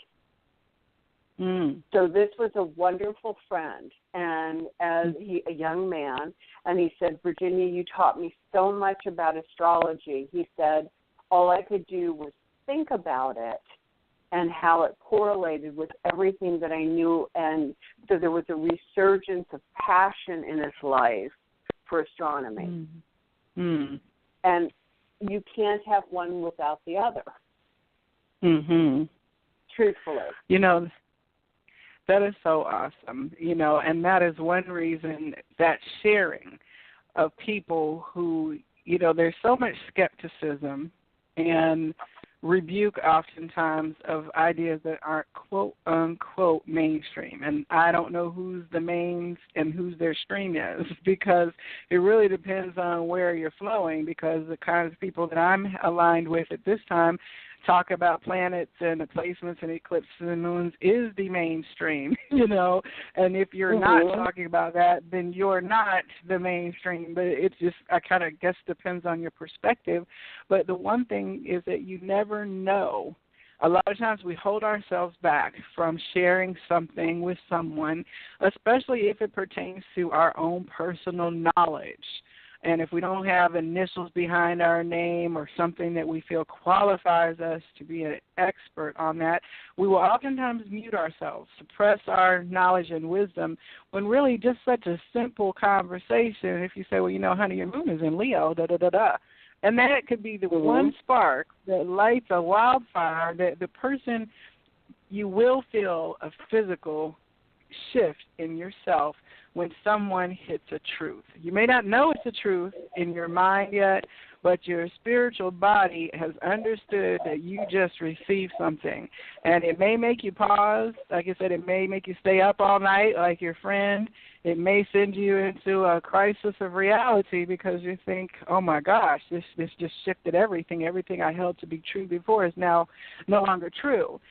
So this was a wonderful friend, and a young man, and he said, Virginia, you taught me so much about astrology. He said, all I could do was think about it and how it correlated with everything that I knew, and so there was a resurgence of passion in his life for astronomy. And you can't have one without the other. Truthfully. You know, that is so awesome, you know, and that is one reason that sharing of people who, you know, there's so much skepticism and rebuke oftentimes of ideas that aren't quote unquote mainstream, and I don't know who's the main and who's their stream is, because it really depends on where you're flowing, because the kinds of people that I'm aligned with at this time talk about planets and placements and eclipses and moons is the mainstream, you know, and if you're not talking about that, then you're not the mainstream. But it's just, I kind of guess, depends on your perspective. But the one thing is that you never know. A lot of times we hold ourselves back from sharing something with someone, especially if it pertains to our own personal knowledge. And if we don't have initials behind our name or something that we feel qualifies us to be an expert on that, we will oftentimes mute ourselves, suppress our knowledge and wisdom, when really just such a simple conversation, if you say, well, you know, honey, your moon is in Leo, da-da-da-da. And that could be the one spark that lights a wildfire, that the person, you will feel a physical shift in yourself when someone hits a truth. You may not know it's a truth in your mind yet, but your spiritual body has understood that you just received something. And it may make you pause. Like I said, it may make you stay up all night like your friend. It may send you into a crisis of reality because you think, oh, my gosh, this just shifted everything. Everything I held to be true before is now no longer true.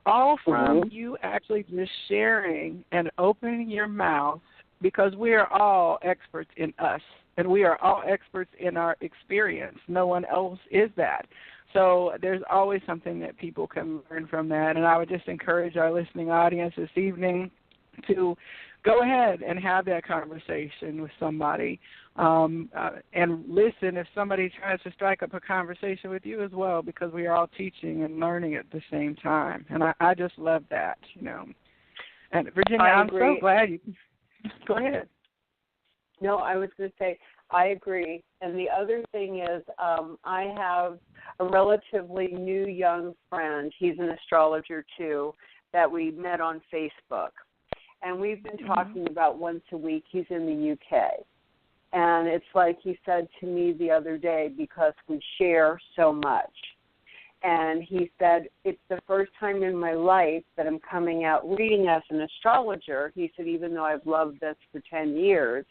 All from you actually just sharing and opening your mouth, because we are all experts in us, and we are all experts in our experience. No one else is that. So there's always something that people can learn from that, and I would just encourage our listening audience this evening to go ahead and have that conversation with somebody, and listen if somebody tries to strike up a conversation with you as well, because we are all teaching and learning at the same time. And I just love that, you know. And Virginia, I'm so glad you – go ahead. No, I was going to say I agree. And the other thing is I have a relatively new young friend. He's an astrologer too, that we met on Facebook. And we've been talking about once a week. He's in the UK. And it's like he said to me the other day, because we share so much. And he said, it's the first time in my life that I'm coming out reading as an astrologer. He said, even though I've loved this for 10 years,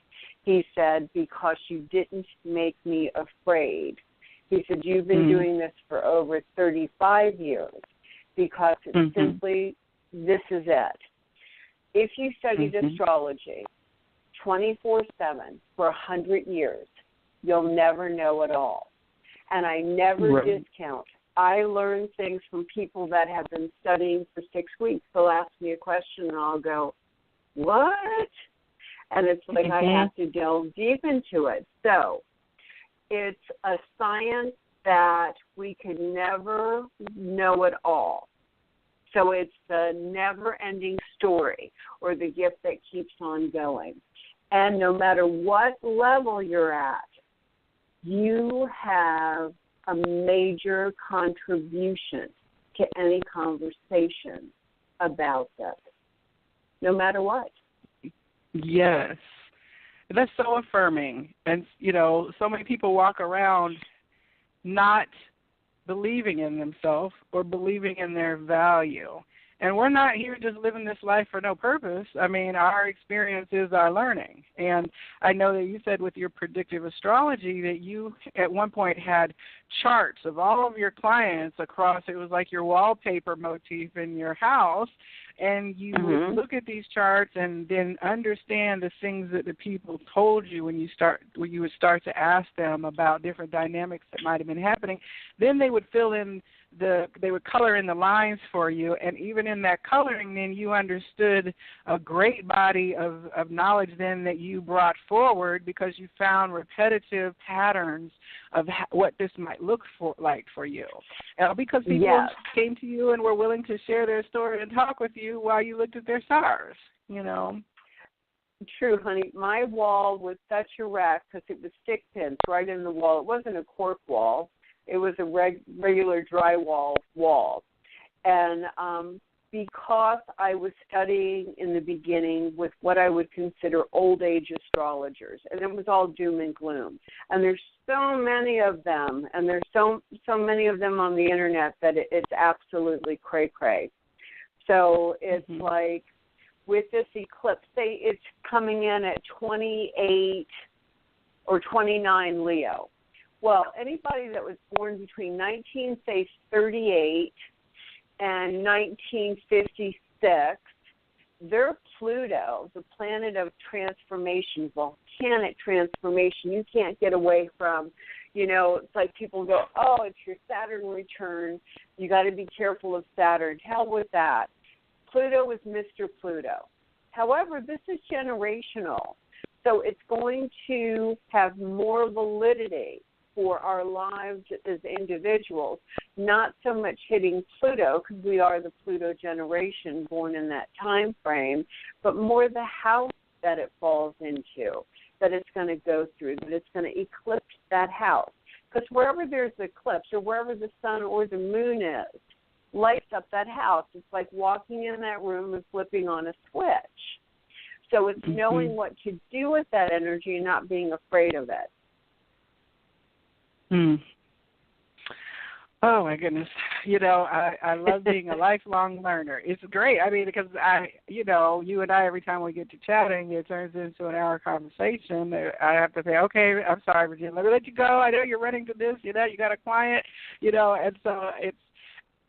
he said, because you didn't make me afraid. He said, you've been doing this for over 35 years, because it's simply, this is it. If you studied astrology 24/7 for 100 years, you'll never know it all. And I never discount. I learn things from people that have been studying for 6 weeks. They'll ask me a question, and I'll go, what? And it's like I have to delve deep into it. So it's a science that we can never know it all. So it's the never-ending story, or the gift that keeps on going. And no matter what level you're at, you have a major contribution to any conversation about this, no matter what. Yes. That's so affirming. And, so many people walk around not believing in themselves or believing in their value. And we're not here just living this life for no purpose. I mean, our experience is our learning. And I know that you said with your predictive astrology that you at one point had charts of all of your clients across, it was like your wallpaper motif in your house. And you would look at these charts and then understand the things that the people told you when you would start to ask them about different dynamics that might have been happening. Then they would fill in they would color in the lines for you, and even in that coloring, then you understood a great body of knowledge then that you brought forward because you found repetitive patterns of what this might look like for you. Because people came to you and were willing to share their story and talk with you while you looked at their stars, True, honey. My wall was such a wreck because it was stick pins right in the wall. It wasn't a cork wall. It was a regular drywall wall. And because I was studying in the beginning with what I would consider old age astrologers, and it was all doom and gloom. And there's so many of them, and there's so many of them on the internet that it's absolutely cray-cray. So it's like with this eclipse, say it's coming in at 28 or 29 Leo. Well, anybody that was born between 1938 and 1956, their Pluto, the planet of transformation, volcanic transformation, you can't get away from. It's like people go, oh, it's your Saturn return. You got to be careful of Saturn. Hell with that. Pluto is Mr. Pluto. However, this is generational, so it's going to have more validity for our lives as individuals, not so much hitting Pluto, because we are the Pluto generation born in that time frame, but more the house that it falls into, that it's going to go through, that it's going to eclipse that house. Because wherever there's an eclipse or wherever the sun or the moon is, lights up that house. It's like walking in that room and flipping on a switch. So it's knowing what to do with that energy and not being afraid of it. Oh, my goodness. I love being a lifelong learner. It's great. I mean, because you and I, every time we get to chatting, it turns into an hour conversation. I have to say, okay, I'm sorry, Virginia, let me let you go. I know you're running to this, you got a client, and so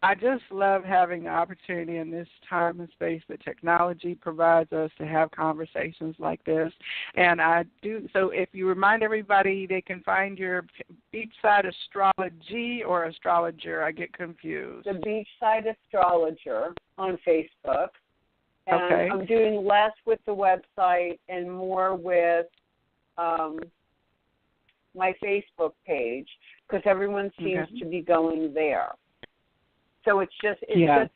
I just love having the opportunity in this time and space that technology provides us to have conversations like this. And I do, so if you remind everybody, they can find your Beachside Astrology or Astrologer. I get confused. The Beachside Astrologer on Facebook. And okay. I'm doing less with the website and more with my Facebook page because everyone seems to be going there. So it's just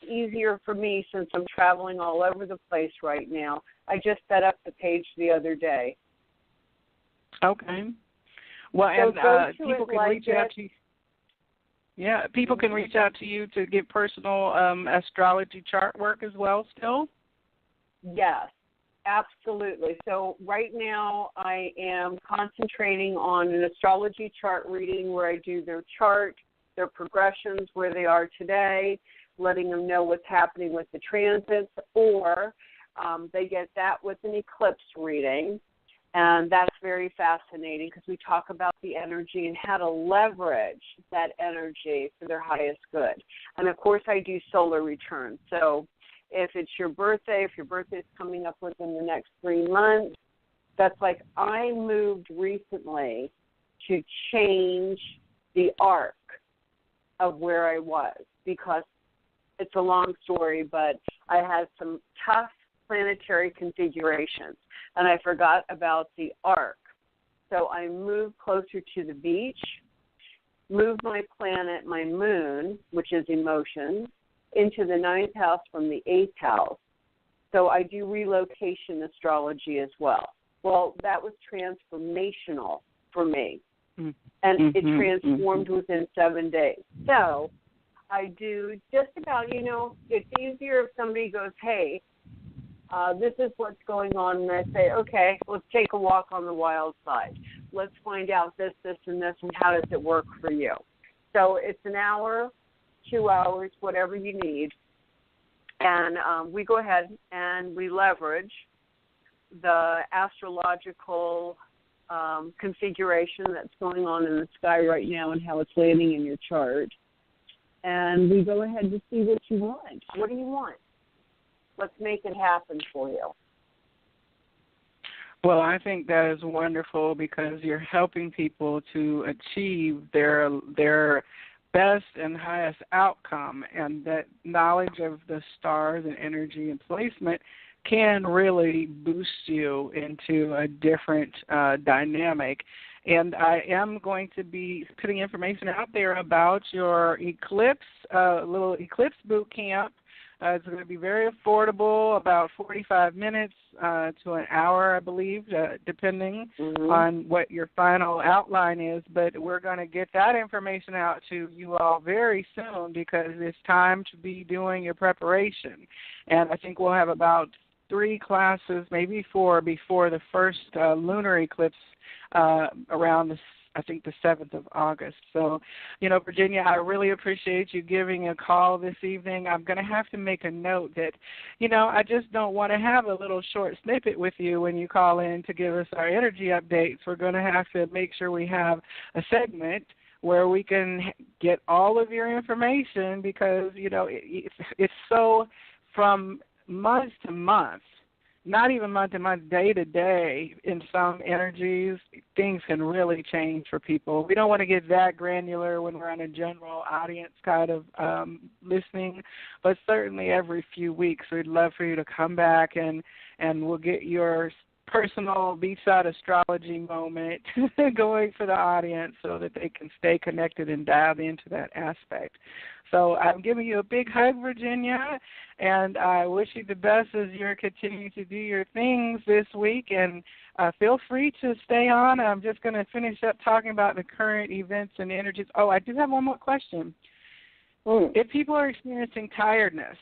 easier for me since I'm traveling all over the place right now. I just set up the page the other day. Okay. Well, so and people can reach out to you. Yeah, people can reach out to you to get personal astrology chart work as well still? Yes, absolutely. So right now I am concentrating on an astrology chart reading where I do their chart, their progressions, where they are today, letting them know what's happening with the transits, or they get that with an eclipse reading. And that's very fascinating because we talk about the energy and how to leverage that energy for their highest good. And, of course, I do solar returns. So if it's your birthday, if your birthday is coming up within the next 3 months, that's like I moved recently to change the arc of where I was because it's a long story, but I had some tough planetary configurations, and I forgot about the arc. So I moved closer to the beach, moved my planet, my moon, which is emotions, into the 9th house from the 8th house. So I do relocation astrology as well. Well, that was transformational for me. And it transformed within 7 days. So I do just about, it's easier if somebody goes, hey, this is what's going on, and I say, okay, let's take a walk on the wild side. Let's find out this, and this, and how does it work for you. So it's an hour, 2 hours, whatever you need, and we go ahead and we leverage the astrological configuration that's going on in the sky right now and how it's landing in your chart. And we go ahead to see what you want. What do you want? Let's make it happen for you. Well, I think that is wonderful because you're helping people to achieve their best and highest outcome, and that knowledge of the stars and energy and placement can really boost you into a different dynamic. And I am going to be putting information out there about your eclipse, little eclipse boot camp. It's going to be very affordable, about 45 minutes to an hour, I believe, depending on what your final outline is. But we're going to get that information out to you all very soon because it's time to be doing your preparation. And I think we'll have about 3 classes, maybe 4, before the first lunar eclipse around the 7th of August. So, Virginia, I really appreciate you giving a call this evening. I'm going to have to make a note that, I just don't want to have a little short snippet with you when you call in to give us our energy updates. We're going to have to make sure we have a segment where we can get all of your information because, it's so from month to month, not even month to month, day to day, in some energies, things can really change for people. We don't want to get that granular when we're on a general audience kind of listening, but certainly every few weeks we'd love for you to come back and we'll get your personal beachside astrology moment going for the audience so that they can stay connected and dialed into that aspect. So I'm giving you a big hug, Virginia, and I wish you the best as you're continuing to do your things this week. And feel free to stay on. I'm just going to finish up talking about the current events and energies. Oh, I do have one more question. If people are experiencing tiredness,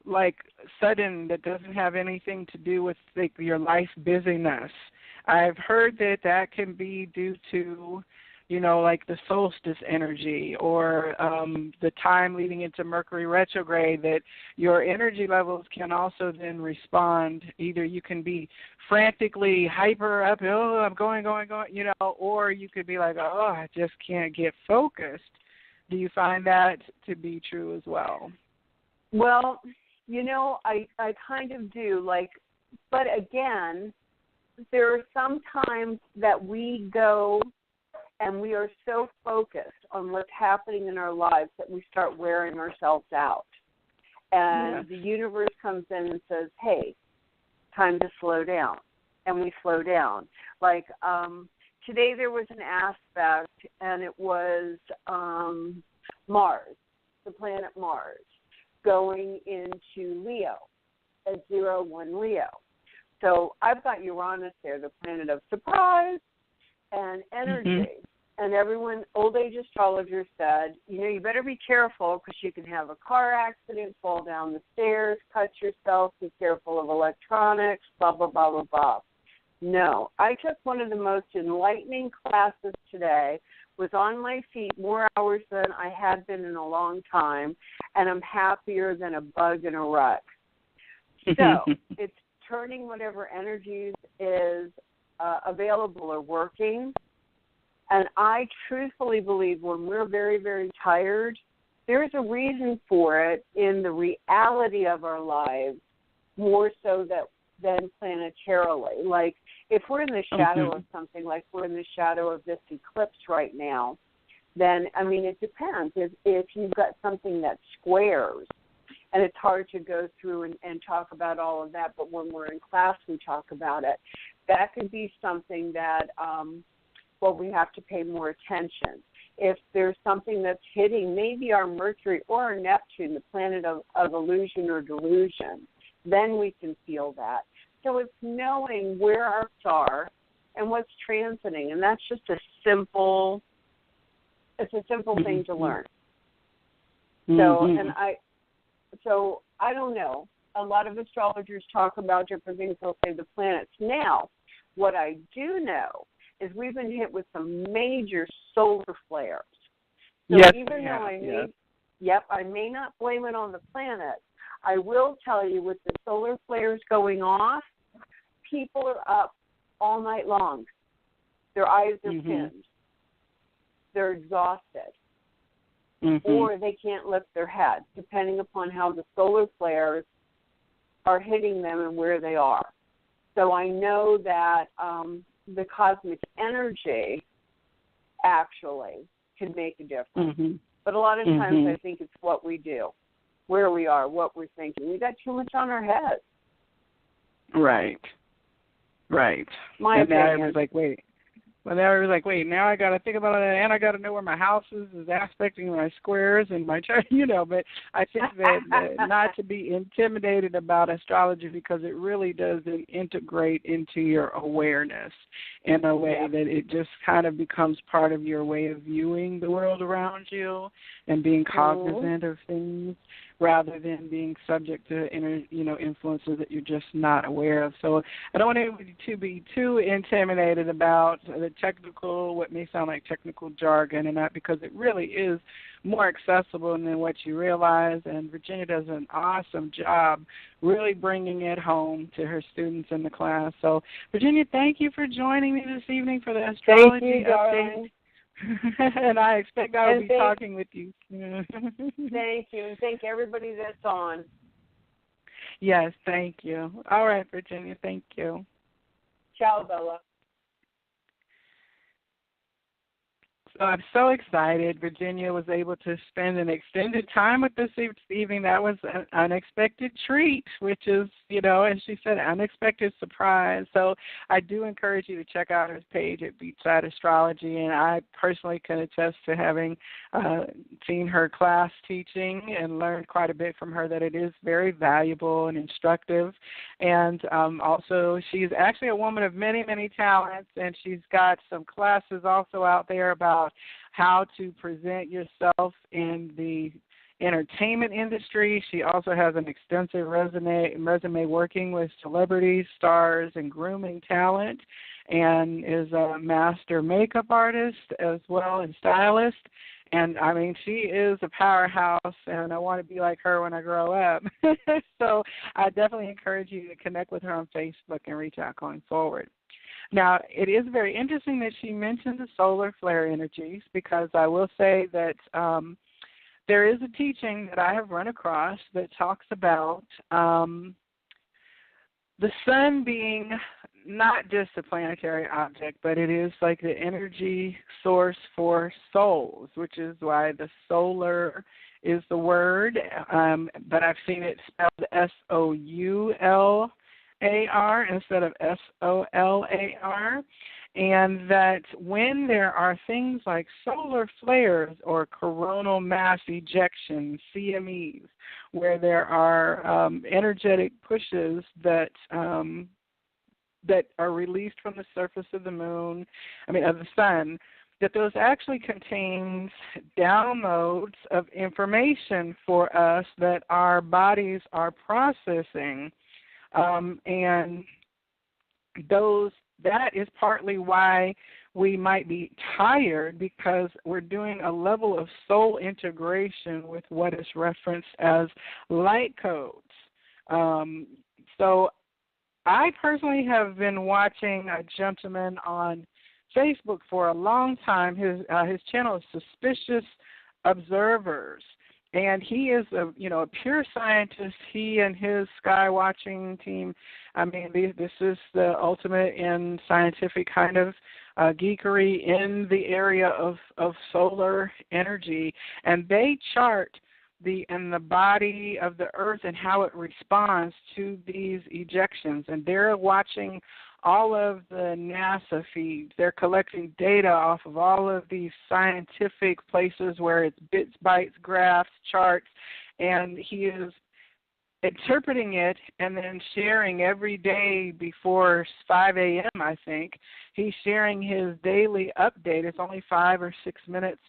like sudden, that doesn't have anything to do with your life busyness, I've heard that can be due to like the solstice energy or the time leading into Mercury retrograde, that your energy levels can also then respond. Either you can be frantically hyper up, I'm going, or you could be like, I just can't get focused. Do you find that to be true as well? Well, I kind of do, but again, there are some times that we go and we are so focused on what's happening in our lives that we start wearing ourselves out. And the universe comes in and says, hey, time to slow down. And we slow down. Today there was an aspect, and it was Mars, the planet Mars, going into Leo, at 01 Leo. So I've got Uranus there, the planet of surprise and energy. And everyone, old age astrologers said, you better be careful because you can have a car accident, fall down the stairs, cut yourself, be careful of electronics, blah, blah, blah, blah, blah. No, I took one of the most enlightening classes today, was on my feet more hours than I had been in a long time, and I'm happier than a bug in a rut. So it's turning whatever energies is available or working. And I truthfully believe when we're very, very tired, there's a reason for it in the reality of our lives more so than planetarily. Like if we're in the shadow of something, like we're in the shadow of this eclipse right now, then, it depends. If you've got something that squares, and it's hard to go through and talk about all of that, but when we're in class we talk about it, that could be something that we have to pay more attention. If there's something that's hitting maybe our Mercury or our Neptune, the planet of illusion or delusion, then we can feel that. So it's knowing where our stars are and what's transiting, and that's just a simple thing to learn. So I don't know. a lot of astrologers talk about different things. They'll say the planets. Now, what I do know is we've been hit with some major solar flares. So yes, even though yes. I may not blame it on the planet, I will tell you with the solar flares going off, people are up all night long. Their eyes are pinned. They're exhausted. Or they can't lift their head, depending upon how the solar flares are hitting them and where they are. So I know that the cosmic energy actually can make a difference. But a lot of times I think it's what we do, where we are, what we're thinking. We got too much on our heads. Right. My and opinion. now everyone's like, wait. Well, now everyone's like, wait, now I got to think about it, and I got to know where my house is aspecting my squares and my chart, But I think that not to be intimidated about astrology because it really does integrate into your awareness in a way that it just kind of becomes part of your way of viewing the world around you and being cognizant of things, rather than being subject to influences that you're just not aware of. So I don't want anybody to be too intimidated about the technical, what may sound like technical jargon, and that because it really is more accessible than what you realize. And Virginia does an awesome job really bringing it home to her students in the class. So Virginia, thank you for joining me this evening for the astrology update. And I expect I will be talking with you soon. Thank you, and thank everybody that's on. Yes, thank you. All right, Virginia, thank you. Ciao, Bella. So I'm so excited. Virginia was able to spend an extended time with us this evening. That was an unexpected treat, which is, as she said, unexpected surprise. So I do encourage you to check out her page at Beachside Astrology, and I personally can attest to having seen her class teaching and learned quite a bit from her, that it is very valuable and instructive. And also, she's actually a woman of many, many talents, and she's got some classes also out there about how to present yourself in the entertainment industry. She also has an extensive resume working with celebrities, stars, and grooming talent, and is a master makeup artist as well and stylist. And, she is a powerhouse, and I want to be like her when I grow up. So I definitely encourage you to connect with her on Facebook and reach out going forward. Now, it is very interesting that she mentioned the solar flare energies, because I will say that there is a teaching that I have run across that talks about the sun being not just a planetary object, but it is like the energy source for souls, which is why the solar is the word, but I've seen it spelled SOULAR instead of SOLAR, and that when there are things like solar flares or coronal mass ejections, CMEs, where there are energetic pushes that are released from the surface of the of the sun, that those actually contains downloads of information for us that our bodies are processing. And that is partly why we might be tired, because we're doing a level of soul integration with what is referenced as light codes. So I personally have been watching a gentleman on Facebook for a long time. His channel is Suspicious Observers. And he is a pure scientist. He and his sky watching team, this is the ultimate in scientific kind of geekery in the area of solar energy. And they chart the body of the Earth and how it responds to these ejections. And they're watching all of the NASA feeds. They're collecting data off of all of these scientific places where it's bits, bytes, graphs, charts, and he is interpreting it and then sharing every day before 5 a.m., I think. He's sharing his daily update. It's only 5 or 6 minutes,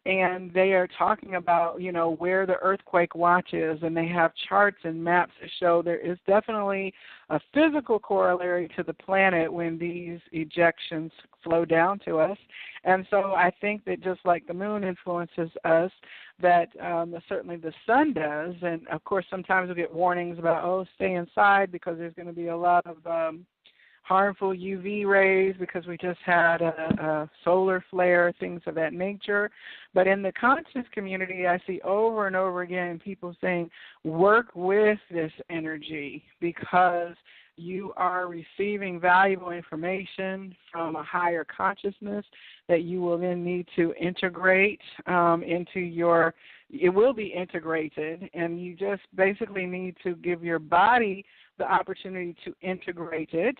and they are talking about, where the earthquake watch is, and they have charts and maps that show there is definitely a physical corollary to the planet when these ejections flow down to us. And so I think that just like the moon influences us, that certainly the sun does. And, of course, sometimes we get warnings about, stay inside because there's going to be a lot of harmful UV rays because we just had a solar flare, things of that nature. But in the conscious community, I see over and over again people saying, work with this energy because you are receiving valuable information from a higher consciousness that you will then need to integrate it will be integrated, and you just basically need to give your body the opportunity to integrate it,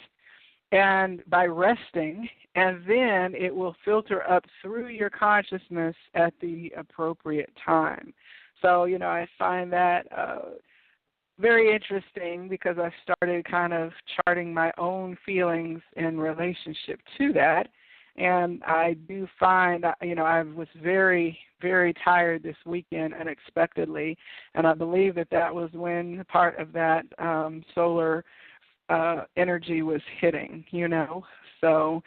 and by resting, and then it will filter up through your consciousness at the appropriate time. So, I find that very interesting because I started kind of charting my own feelings in relationship to that. And I do find, I was very, very tired this weekend unexpectedly, and I believe that was when part of that solar energy was hitting, So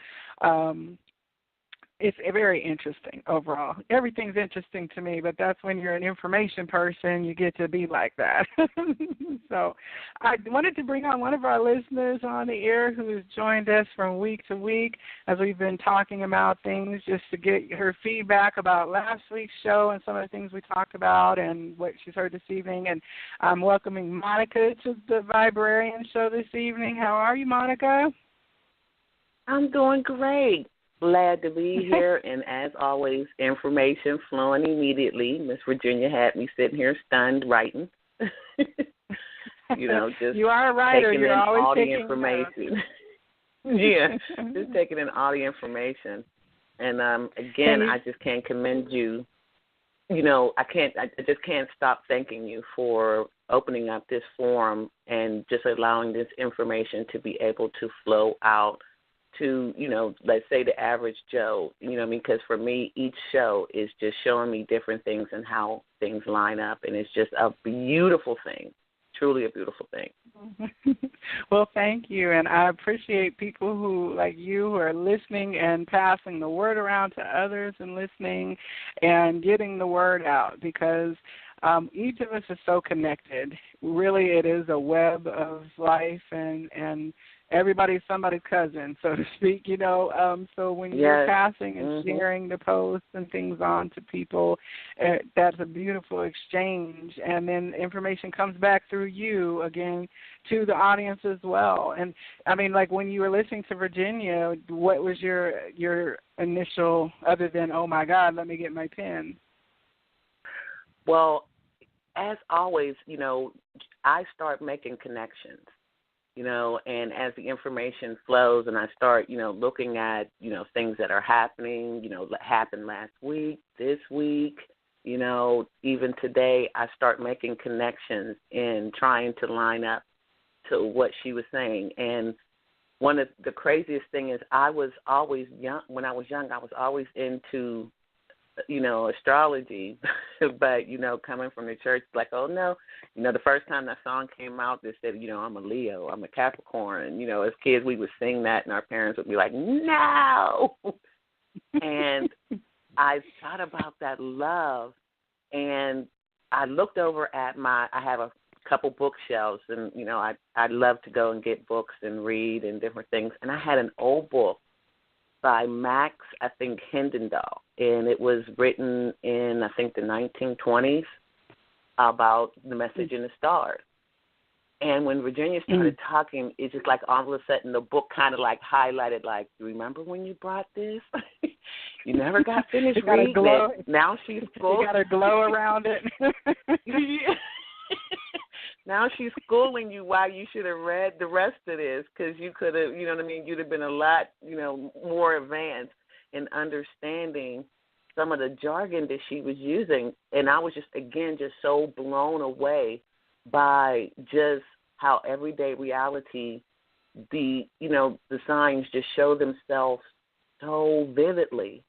it's very interesting overall. Everything's interesting to me, but that's when you're an information person, you get to be like that. So I wanted to bring on one of our listeners on the air who has joined us from week to week as we've been talking about things, just to get her feedback about last week's show and some of the things we talked about and what she's heard this evening. And I'm welcoming Monica to the Viberarian show this evening. How are you, Monica? I'm doing great. Glad to be here, and as always, information flowing immediately. Miss Virginia had me sitting here stunned writing. Just you are a writer. Taking You're in always all the taking information. Yeah, just taking in all the information. And again, I just can't commend you. I just can't stop thanking you for opening up this forum and just allowing this information to be able to flow out to, let's say the average Joe, because for me, each show is just showing me different things and how things line up, and it's just a beautiful thing, truly a beautiful thing. Well, thank you, and I appreciate people who, like you, who are listening and passing the word around to others and listening and getting the word out, because each of us is so connected. Really, it is a web of life, and everybody's somebody's cousin, so to speak, so when you're passing and sharing the posts and things on to people, that's a beautiful exchange, and then information comes back through you, again, to the audience as well. And, I mean, like when you were listening to Virginia, what was your initial, other than, oh, my God, let me get my pen? Well, as always, I start making connections. And as the information flows and I start, looking at, things that are happening, happened last week, this week, even today, I start making connections and trying to line up to what she was saying. And one of the craziest thing is I was always young. When I was young, I was always into astrology, but, coming from the church, like, oh, no. The first time that song came out, they said, I'm a Leo, I'm a Capricorn. As kids, we would sing that, and our parents would be like, no. And I thought about that love, and I looked over at I have a couple bookshelves, and, I love to go and get books and read and different things. And I had an old book by Max, I think, Hindendal, and it was written in, I think, the 1920s about the message in the stars. And when Virginia started talking, it's just like all of a sudden the book kind of like highlighted, like, remember when you brought this? You never got finished reading it. Now she's full. You got a glow around it. Now she's schooling you why you should have read the rest of this, because you could have, you'd have been a lot, more advanced in understanding some of the jargon that she was using. And I was just so blown away by just how everyday reality, the signs just show themselves so vividly.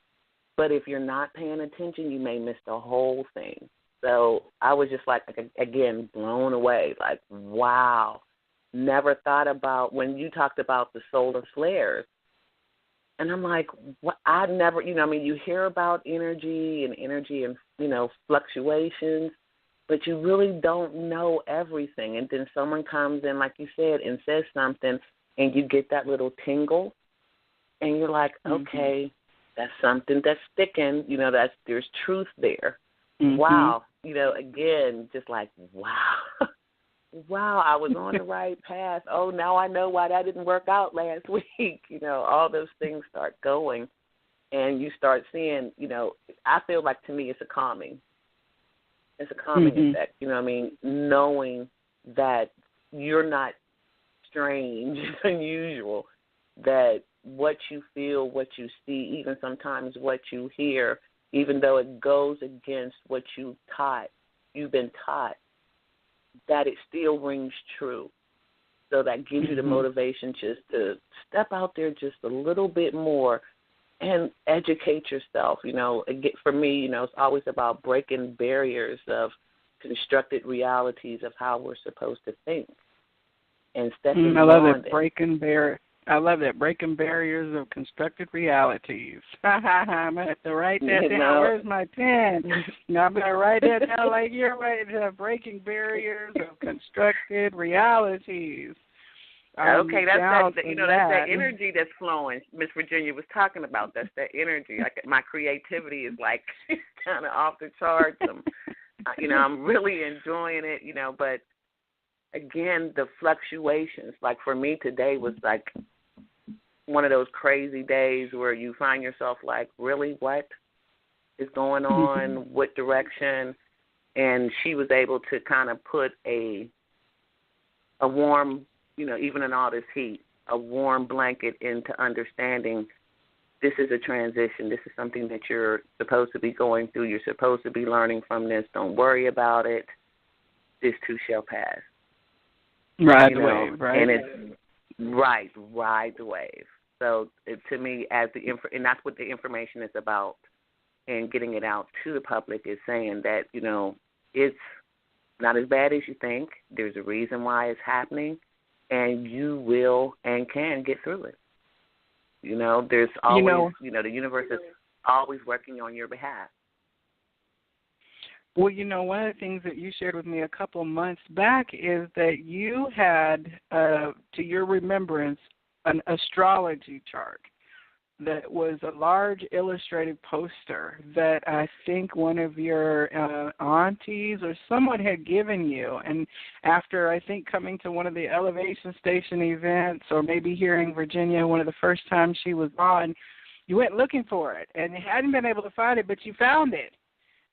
But if you're not paying attention, you may miss the whole thing. So I was just like, again, blown away. Like, wow. Never thought about when you talked about the solar flares. And I'm like, what? I never, you hear about energy and, fluctuations, but you really don't know everything. And then someone comes in, like you said, and says something, and you get that little tingle, and you're like, okay, that's something that's sticking, there's truth there. Wow. Again, just like, wow. Wow, I was on the right path. Oh, now I know why that didn't work out last week. All those things start going, and you start seeing, I feel like to me it's a calming. It's a calming effect, knowing that you're not strange, unusual, that what you feel, what you see, even sometimes what you hear, even though it goes against what you've been taught, that it still rings true. So that gives you the motivation just to step out there just a little bit more and educate yourself. For me, it's always about breaking barriers of constructed realities of how we're supposed to think and stepping I love beyond that, it. I love that, breaking barriers of constructed realities. I'm going to have to write that down. Where's my pen? I'm going to write that down like you're writing, breaking barriers of constructed realities. Okay, that's that energy that's flowing. Miss Virginia was talking about. That's that energy. Like my creativity is like kind of off the charts. I'm really enjoying it. But again, the fluctuations. Like for me today was like one of those crazy days where you find yourself like, really, what is going on? What direction? And she was able to kind of put a warm, even in all this heat, a warm blanket into understanding this is a transition. This is something that you're supposed to be going through. You're supposed to be learning from this. Don't worry about it. This too shall pass. Ride the wave, right? And it's ride the wave. So to me, and that's what the information is about, and getting it out to the public is saying that, it's not as bad as you think. There's a reason why it's happening, and you will and can get through it. There's always, the universe is always working on your behalf. Well, one of the things that you shared with me a couple months back is that you had, to your remembrance, an astrology chart that was a large illustrated poster that I think one of your aunties or someone had given you. And after, I think, coming to one of the Elevation Station events, or maybe hearing Virginia one of the first times she was on, you went looking for it and you hadn't been able to find it, but you found it.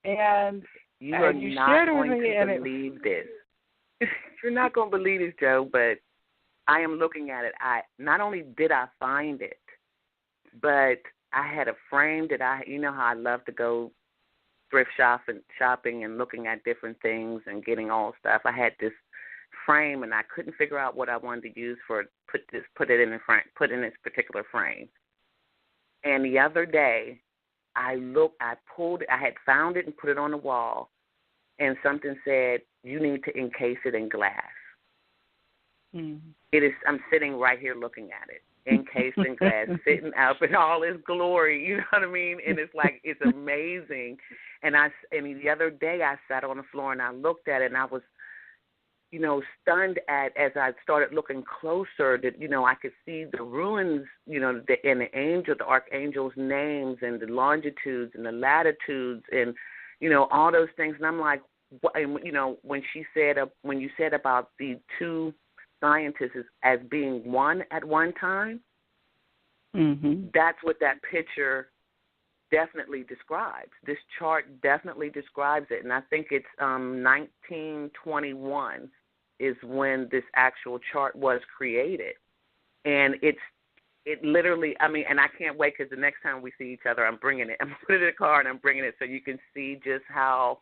And you are you not shared going with me, to believe this. You're not going to believe this, Joe, but I am looking at it. Not only did I find it, but I had a frame that how I love to go thrift shopping and looking at different things and getting all stuff. I had this frame, and I couldn't figure out what I wanted to use for put in this particular frame. And the other day, I had found it and put it on the wall, and something said, you need to encase it in glass. It is. I'm sitting right here looking at it, encased in glass, sitting up in all its glory. You know what I mean? And it's like, it's amazing. And the other day I sat on the floor and I looked at it, and I was, stunned as I started looking closer that, I could see the ruins, and the archangel's names and the longitudes and the latitudes and, all those things. And I'm like, when you said about the two scientists as being one at one time, that's what that picture definitely describes. This chart definitely describes it, and I think it's 1921 is when this actual chart was created. And it literally, and I can't wait because the next time we see each other, I'm bringing it. I'm putting it in the car and I'm bringing it so you can see just how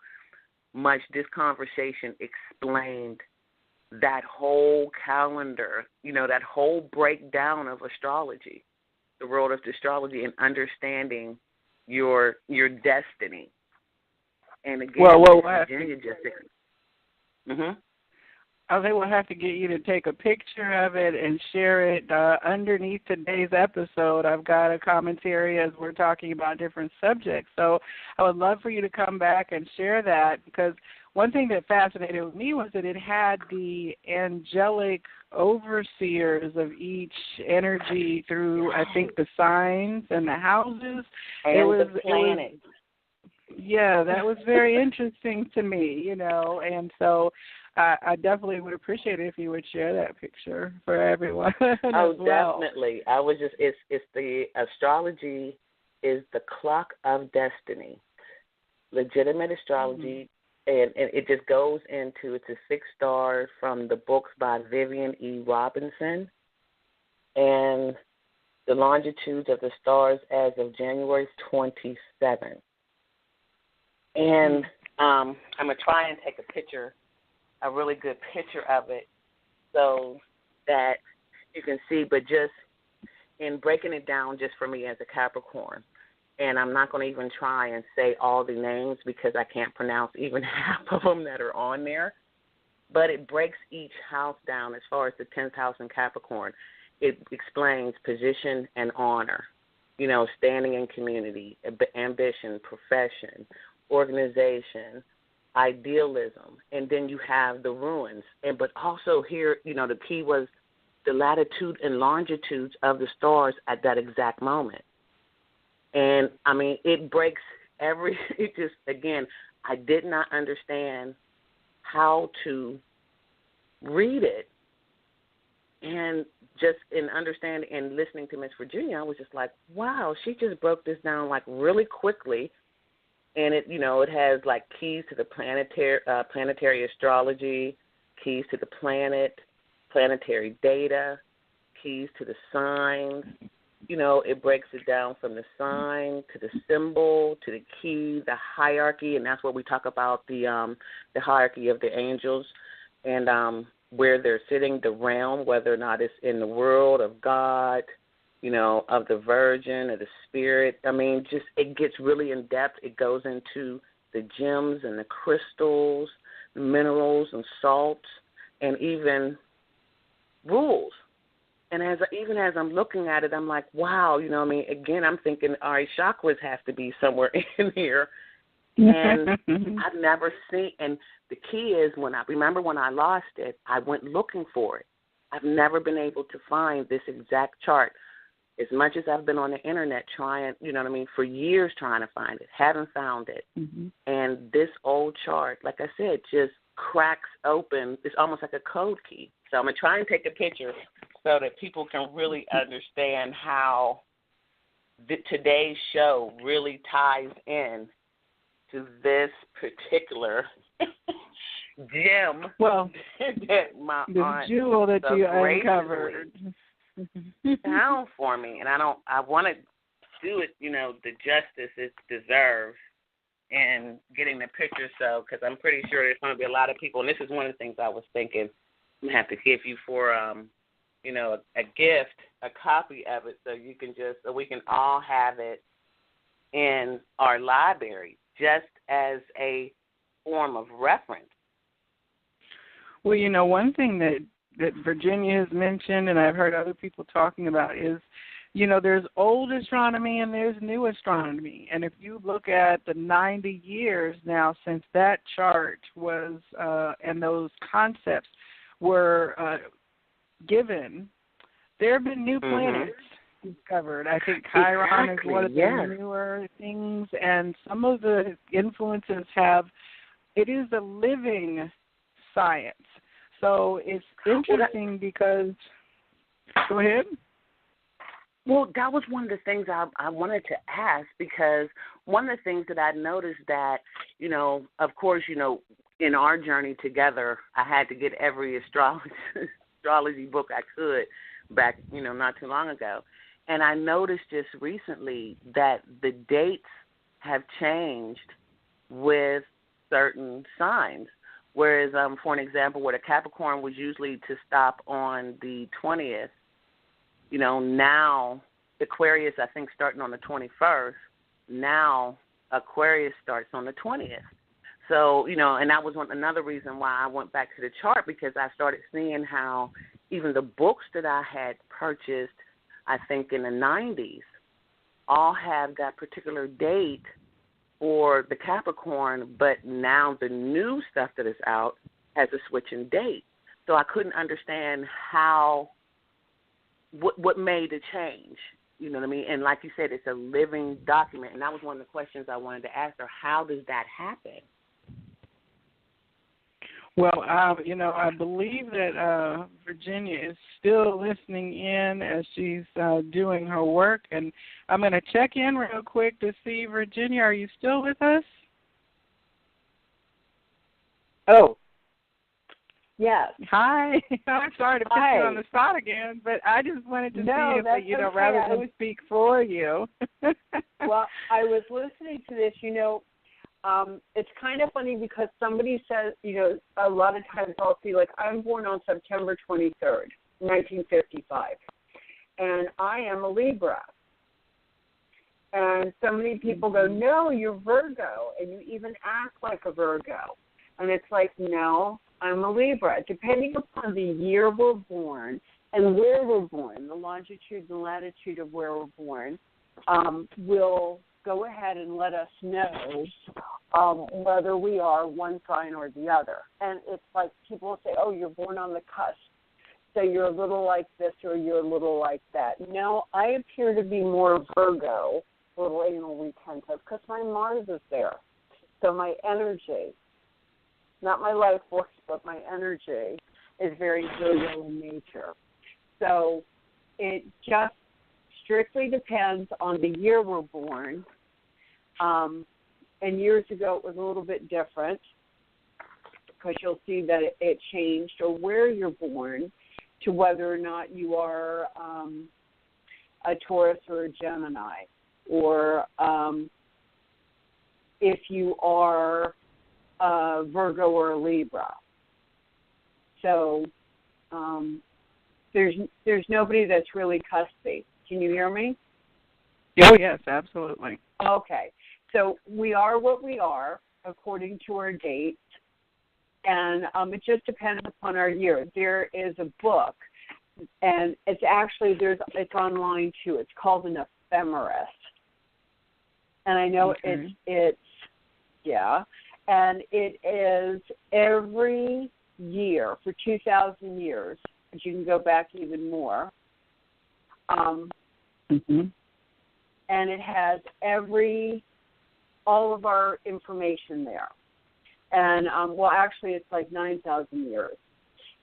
much this conversation explained that whole calendar, that whole breakdown of astrology, the world of astrology, and understanding your destiny. And again, we'll Virginia just. I think we'll have to get you to take a picture of it and share it underneath today's episode. I've got a commentary as we're talking about different subjects. So I would love for you to come back and share that, because one thing that fascinated me was that it had the angelic overseers of each energy through, I think, the signs and the houses. And the planets. Yeah, that was very interesting to me, and so I definitely would appreciate it if you would share that picture for everyone. Oh, well. Definitely. It's the astrology is the clock of destiny, legitimate astrology, and it just goes into, it's a 6-star from the books by Vivian E. Robinson, and the longitudes of the stars as of January 27th. And I'm going to try and take a really good picture of it so that you can see, but just in breaking it down just for me as a Capricorn, and I'm not going to even try and say all the names because I can't pronounce even half of them that are on there, but it breaks each house down as far as the 10th house in Capricorn. It explains position and honor, standing in community, ambition, profession, organization, idealism, and then you have the ruins. But also here, the key was the latitude and longitudes of the stars at that exact moment. And, it breaks again, I did not understand how to read it. And just in understanding and listening to Miss Virginia, I was just like, wow, she just broke this down like really quickly. And it has like keys to the planetary astrology, keys to the planet, planetary data, keys to the signs. It breaks it down from the sign to the symbol to the key, the hierarchy, and that's where we talk about the hierarchy of the angels and where they're sitting, the realm, whether or not it's in the world of God, of the Virgin or the Spirit. It gets really in depth. It goes into the gems and the crystals, minerals and salts, and even rules. And as I'm looking at it, I'm like, wow, again, I'm thinking, all right, chakras have to be somewhere in here. And I've never seen, and the key is when I lost it, I went looking for it. I've never been able to find this exact chart. As much as I've been on the internet trying, for years trying to find it, haven't found it. Mm-hmm. And this old chart, like I said, just cracks open. It's almost like a code key. So I'm going to try and take a picture so that people can really understand how today's show really ties in to this particular gem. Well, that my the aunt jewel that you uncovered down for me, and I want to do it, the justice it deserves in getting the picture. So, because I'm pretty sure there's going to be a lot of people, and this is one of the things I was thinking I'm gonna have to give you for, a gift, a copy of it, so we can all have it in our library, just as a form of reference. Well, one thing that Virginia has mentioned, and I've heard other people talking about, is, there's old astronomy and there's new astronomy. And if you look at the 90 years now since that chart was, and those concepts were given, there have been new planets discovered. I think Chiron is one of the newer things, and some of the influences it is a living science. So it's interesting because, go ahead. Well, that was one of the things I wanted to ask, because one of the things that I noticed that, of course, in our journey together, I had to get every astrology book I could back, not too long ago. And I noticed just recently that the dates have changed with certain signs. Whereas, for an example, where the Capricorn was usually to stop on the 20th, now Aquarius, I think, starting on the 21st, now Aquarius starts on the 20th. So, and that was another reason why I went back to the chart, because I started seeing how even the books that I had purchased, I think in the 90s, all have that particular date for the Capricorn, but now the new stuff that is out has a switching date. So I couldn't understand what made the change. You know what I mean? And like you said, it's a living document, and that was one of the questions I wanted to ask her. How does that happen? Well, I believe that Virginia is still listening in as she's doing her work, and I'm going to check in real quick to see, Virginia, are you still with us? Oh, yes. Hi. I'm sorry to put you on the spot again, but I just wanted to see if, okay. rather than speak for you. Well, I was listening to this, it's kind of funny because somebody says, a lot of times I'll see, like, I'm born on September 23rd, 1955, and I am a Libra. And so many people go, no, you're Virgo, and you even act like a Virgo. And it's like, no, I'm a Libra. Depending upon the year we're born and where we're born, the longitude and latitude of where we're born, will go ahead and let us know whether we are one sign or the other. And it's like people will say, oh, you're born on the cusp, so you're a little like this or you're a little like that. No, I appear to be more Virgo, a little anal retentive, because my Mars is there. So my energy, not my life force, but my energy is very Virgo in nature. So it just strictly depends on the year we're born. And years ago it was a little bit different, because you'll see that it changed, or where you're born, to whether or not you are a Taurus or a Gemini, or if you are a Virgo or a Libra. So there's nobody that's really cuspy. Can you hear me? Oh, yes, absolutely. Okay. So we are what we are according to our dates, and it just depends upon our year. There is a book, and it's online too. It's called an ephemeris, and I know it's and it is every year for 2,000 years, but you can go back even more. And it has all of our information there. And, actually it's like 9,000 years.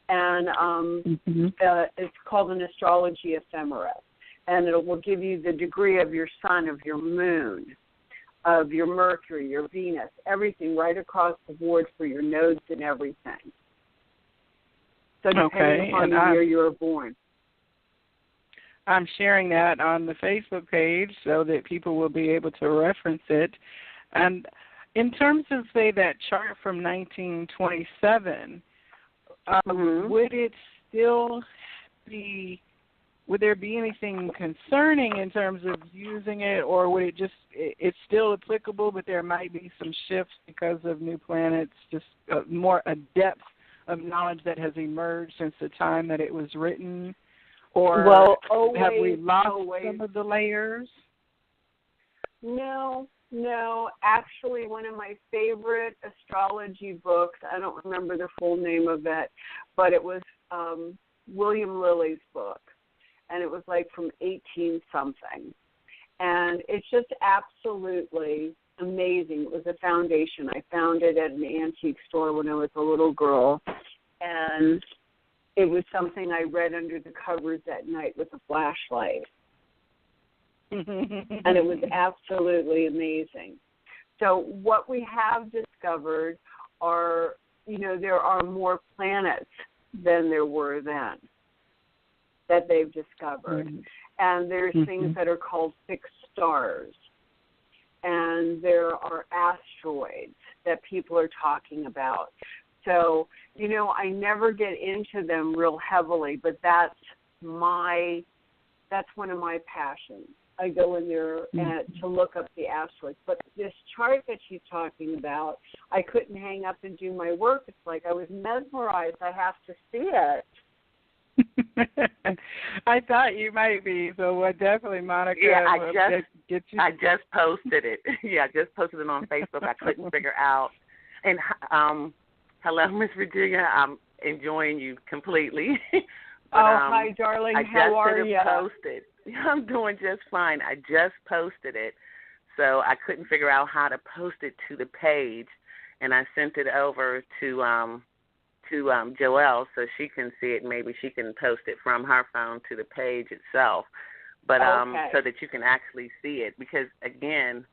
And it's called an astrology ephemeris. And it will give you the degree of your sun, of your moon, of your Mercury, your Venus, everything right across the board for your nodes and everything. So depending upon the year you were born. I'm sharing that on the Facebook page so that people will be able to reference it. And in terms of, say, that chart from 1927, would it still be, would there be anything concerning in terms of using it, or would it just, it's still applicable, but there might be some shifts because of new planets, just a depth of knowledge that has emerged since the time that it was written? Or have we lost some of the layers? No. Actually, one of my favorite astrology books, I don't remember the full name of it, but it was William Lilly's book. And it was like from 18-something. And it's just absolutely amazing. It was a foundation. I found it at an antique store when I was a little girl. And it was something I read under the covers at night with a flashlight. And it was absolutely amazing. So what we have discovered are, there are more planets than there were then that they've discovered. And there's things that are called fixed stars. And there are asteroids that people are talking about. So, I never get into them real heavily, but that's one of my passions. I go in there to look up the asteroids. But this chart that she's talking about, I couldn't hang up and do my work. It's like I was mesmerized. I have to see it. I thought you might be, so definitely, Monica. Yeah, get you. I just posted it. Yeah, I just posted it on Facebook. I couldn't figure out. And hello, Miss Virginia. I'm enjoying you completely. But, hi, darling. How are you? Posted. I'm doing just fine. I just posted it, so I couldn't figure out how to post it to the page, and I sent it over to Joelle so she can see it. Maybe she can post it from her phone to the page itself, but so that you can actually see it. Because again,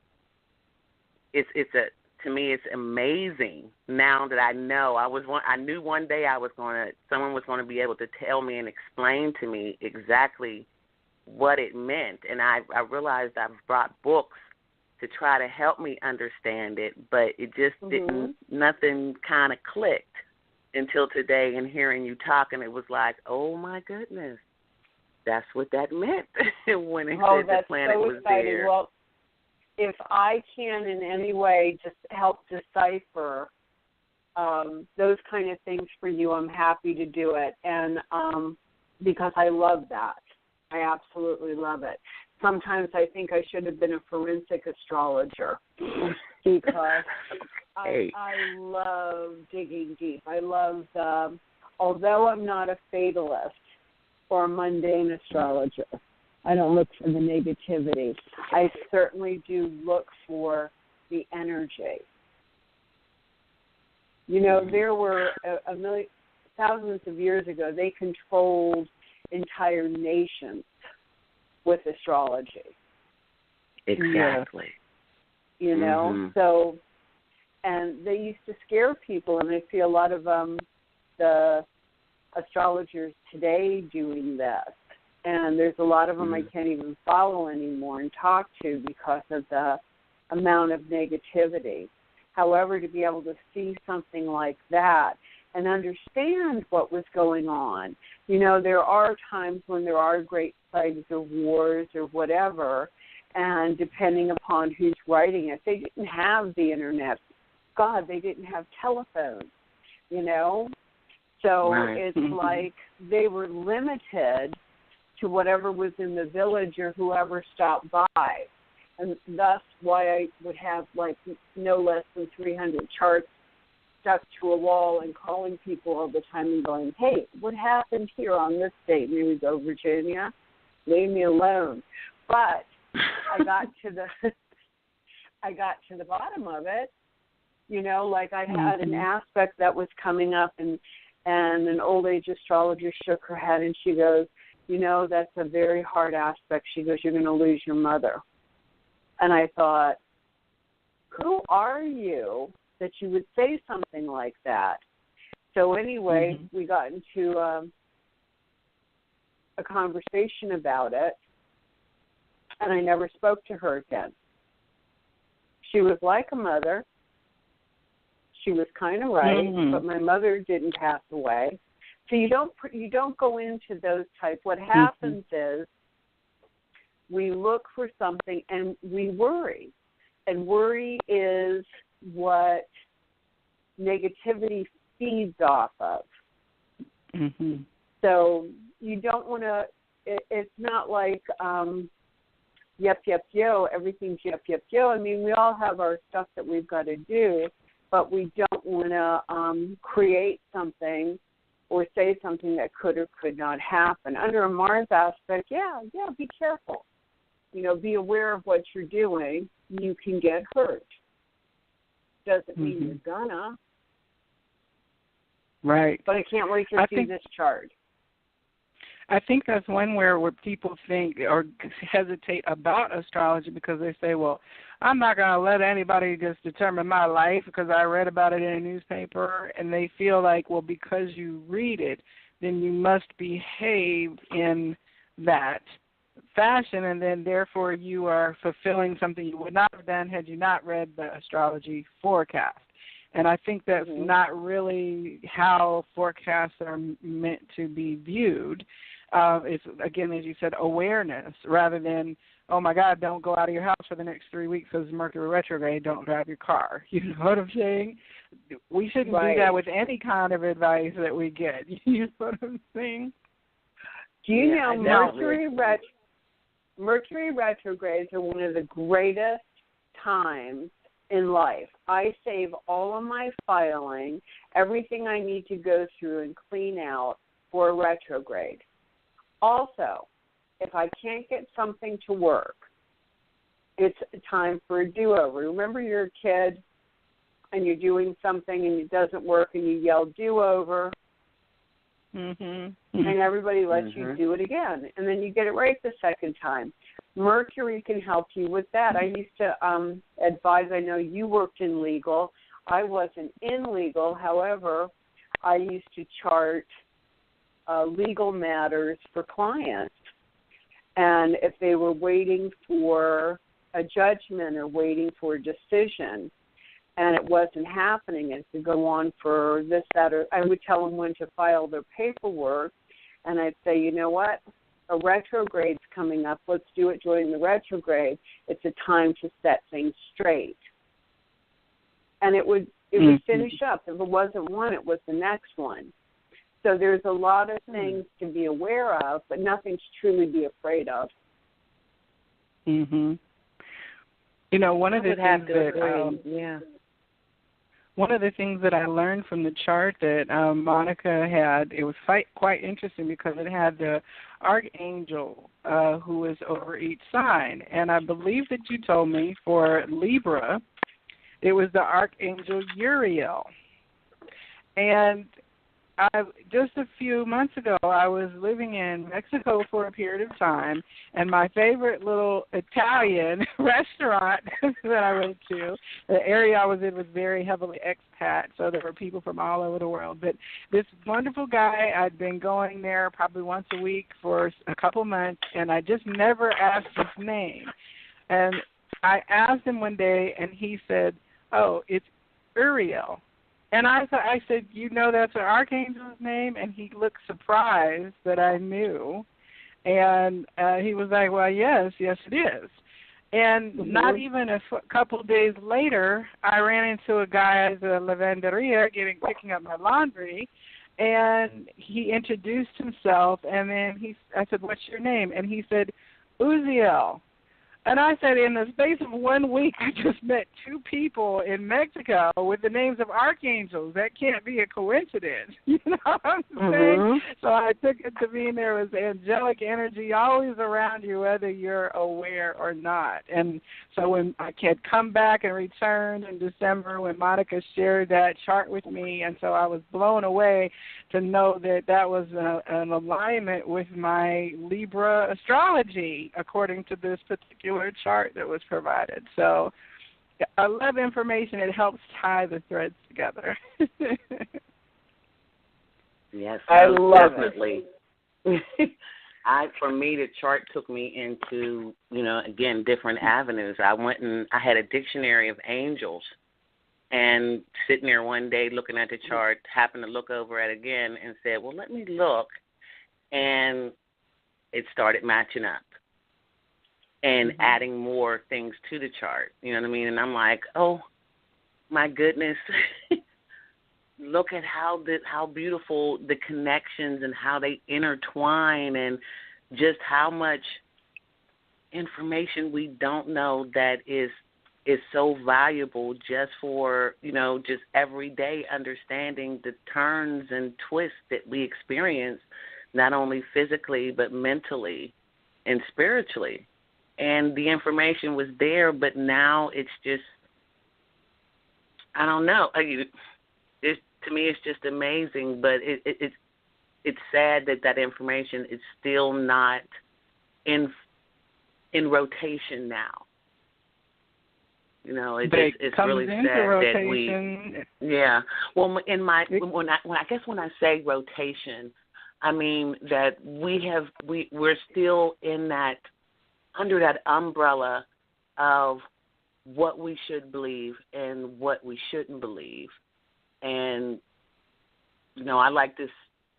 to me it's amazing now that I know. I knew one day someone was going to be able to tell me and explain to me exactly what it meant, and I realized I've brought books to try to help me understand it, but it just didn't. Nothing kind of clicked until today, and hearing you talk, and it was like, oh my goodness, that's what that meant when it said the planet so was exciting. there. Well, if I can in any way just help decipher those kind of things for you, I'm happy to do it, and because I love that. I absolutely love it. Sometimes I think I should have been a forensic astrologer because I love digging deep. I love although I'm not a fatalist or a mundane astrologer, I don't look for the negativity. I certainly do look for the energy. You know, there were thousands of years ago, they controlled entire nations with astrology. Exactly. You know, so, and they used to scare people, and I see a lot of the astrologers today doing this. And there's a lot of them I can't even follow anymore and talk to because of the amount of negativity. However, to be able to see something like that and understand what was going on. You know, there are times when there are great plagues or wars or whatever, and depending upon who's writing it, they didn't have the internet. God, they didn't have telephones, you know? So it's like they were limited to whatever was in the village or whoever stopped by. And that's why I would have, like, no less than 300 charts stuck to a wall and calling people all the time and going, hey, what happened here on this date? And there we go, Virginia, leave me alone. But I got to the bottom of it. You know, like I had an aspect that was coming up, and an old age astrologer shook her head and she goes, you know, that's a very hard aspect. She goes, you're going to lose your mother. And I thought, who are you that you would say something like that? So anyway, we got into a conversation about it, and I never spoke to her again. She was like a mother. She was kind of right, but my mother didn't pass away. So you don't go into those type. What happens is we look for something and we worry. And worry is what negativity feeds off of. So you don't want to, it's not like, yep, yep, yo, everything's yep, yep, yo. I mean, we all have our stuff that we've got to do, but we don't want to create something or say something that could or could not happen. Under a Mars aspect, be careful. You know, be aware of what you're doing. You can get hurt. Doesn't mean you're gonna. Right. But I can't wait to see this chart. I think that's one where people think or hesitate about astrology because they say, well, I'm not going to let anybody just determine my life because I read about it in a newspaper. And they feel like, well, because you read it, then you must behave in that fashion, and then therefore you are fulfilling something you would not have done had you not read the astrology forecast. And I think that's not really how forecasts are meant to be viewed. It's, again, as you said, awareness rather than oh my God, don't go out of your house for the next 3 weeks because Mercury retrograde, don't drive your car. You know what I'm saying? We shouldn't do that with any kind of advice that we get. You know what I'm saying? Do you know Mercury retrogrades are one of the greatest times in life. I save all of my filing, everything I need to go through and clean out for a retrograde. Also, if I can't get something to work, it's time for a do-over. Remember you're a kid and you're doing something and it doesn't work and you yell do-over, and everybody lets you do it again, and then you get it right the second time. Mercury can help you with that. I used to advise, I know you worked in legal. I wasn't in legal. However, I used to chart legal matters for clients. And if they were waiting for a judgment or waiting for a decision and it wasn't happening, it could go on for this, that, or I would tell them when to file their paperwork. And I'd say, you know what? A retrograde's coming up. Let's do it during the retrograde. It's a time to set things straight. And it would finish up. If it wasn't one, it was the next one. So there's a lot of things to be aware of, but nothing to truly be afraid of. You know, one of the things that I learned from the chart that Monica had, it was quite interesting because it had the archangel who is over each sign. And I believe that you told me for Libra, it was the archangel Uriel. And just a few months ago, I was living in Mexico for a period of time, and my favorite little Italian restaurant that I went to, the area I was in was very heavily expat, so there were people from all over the world. But this wonderful guy, I'd been going there probably once a week for a couple months, and I just never asked his name. And I asked him one day, and he said, oh, it's Uriel. And I said, you know that's an archangel's name? And he looked surprised that I knew. And he was like, well, yes, it is. And not even a couple of days later, I ran into a guy at the Viberarian picking up my laundry, and he introduced himself. And then I said, what's your name? And he said, Uziel. And I said, in the space of 1 week, I just met two people in Mexico with the names of archangels. That can't be a coincidence. You know what I'm saying? So I took it to mean there was angelic energy always around you, whether you're aware or not. And so when I had come back and returned in December when Monica shared that chart with me, and so I was blown away to know that that was an alignment with my Libra astrology, according to this particular chart that was provided. So I love information. It helps tie the threads together. Yes, I love definitely. For me, the chart took me into, again, different avenues. I went and I had a dictionary of angels, and sitting there one day looking at the chart, happened to look over it again and said, well, let me look. And it started matching up and adding more things to the chart. You know what I mean? And I'm like, oh, my goodness. Look at how beautiful the connections and how they intertwine, and just how much information we don't know that is so valuable just for, just everyday understanding the turns and twists that we experience, not only physically but mentally and spiritually. And the information was there, but now it's just, I don't know. To me, it's just amazing, but it's sad that information is still not in rotation now. It's really sad rotation. that yeah. Well, when I say rotation, I mean that we're still in that, under that umbrella of what we should believe and what we shouldn't believe. And, I like this,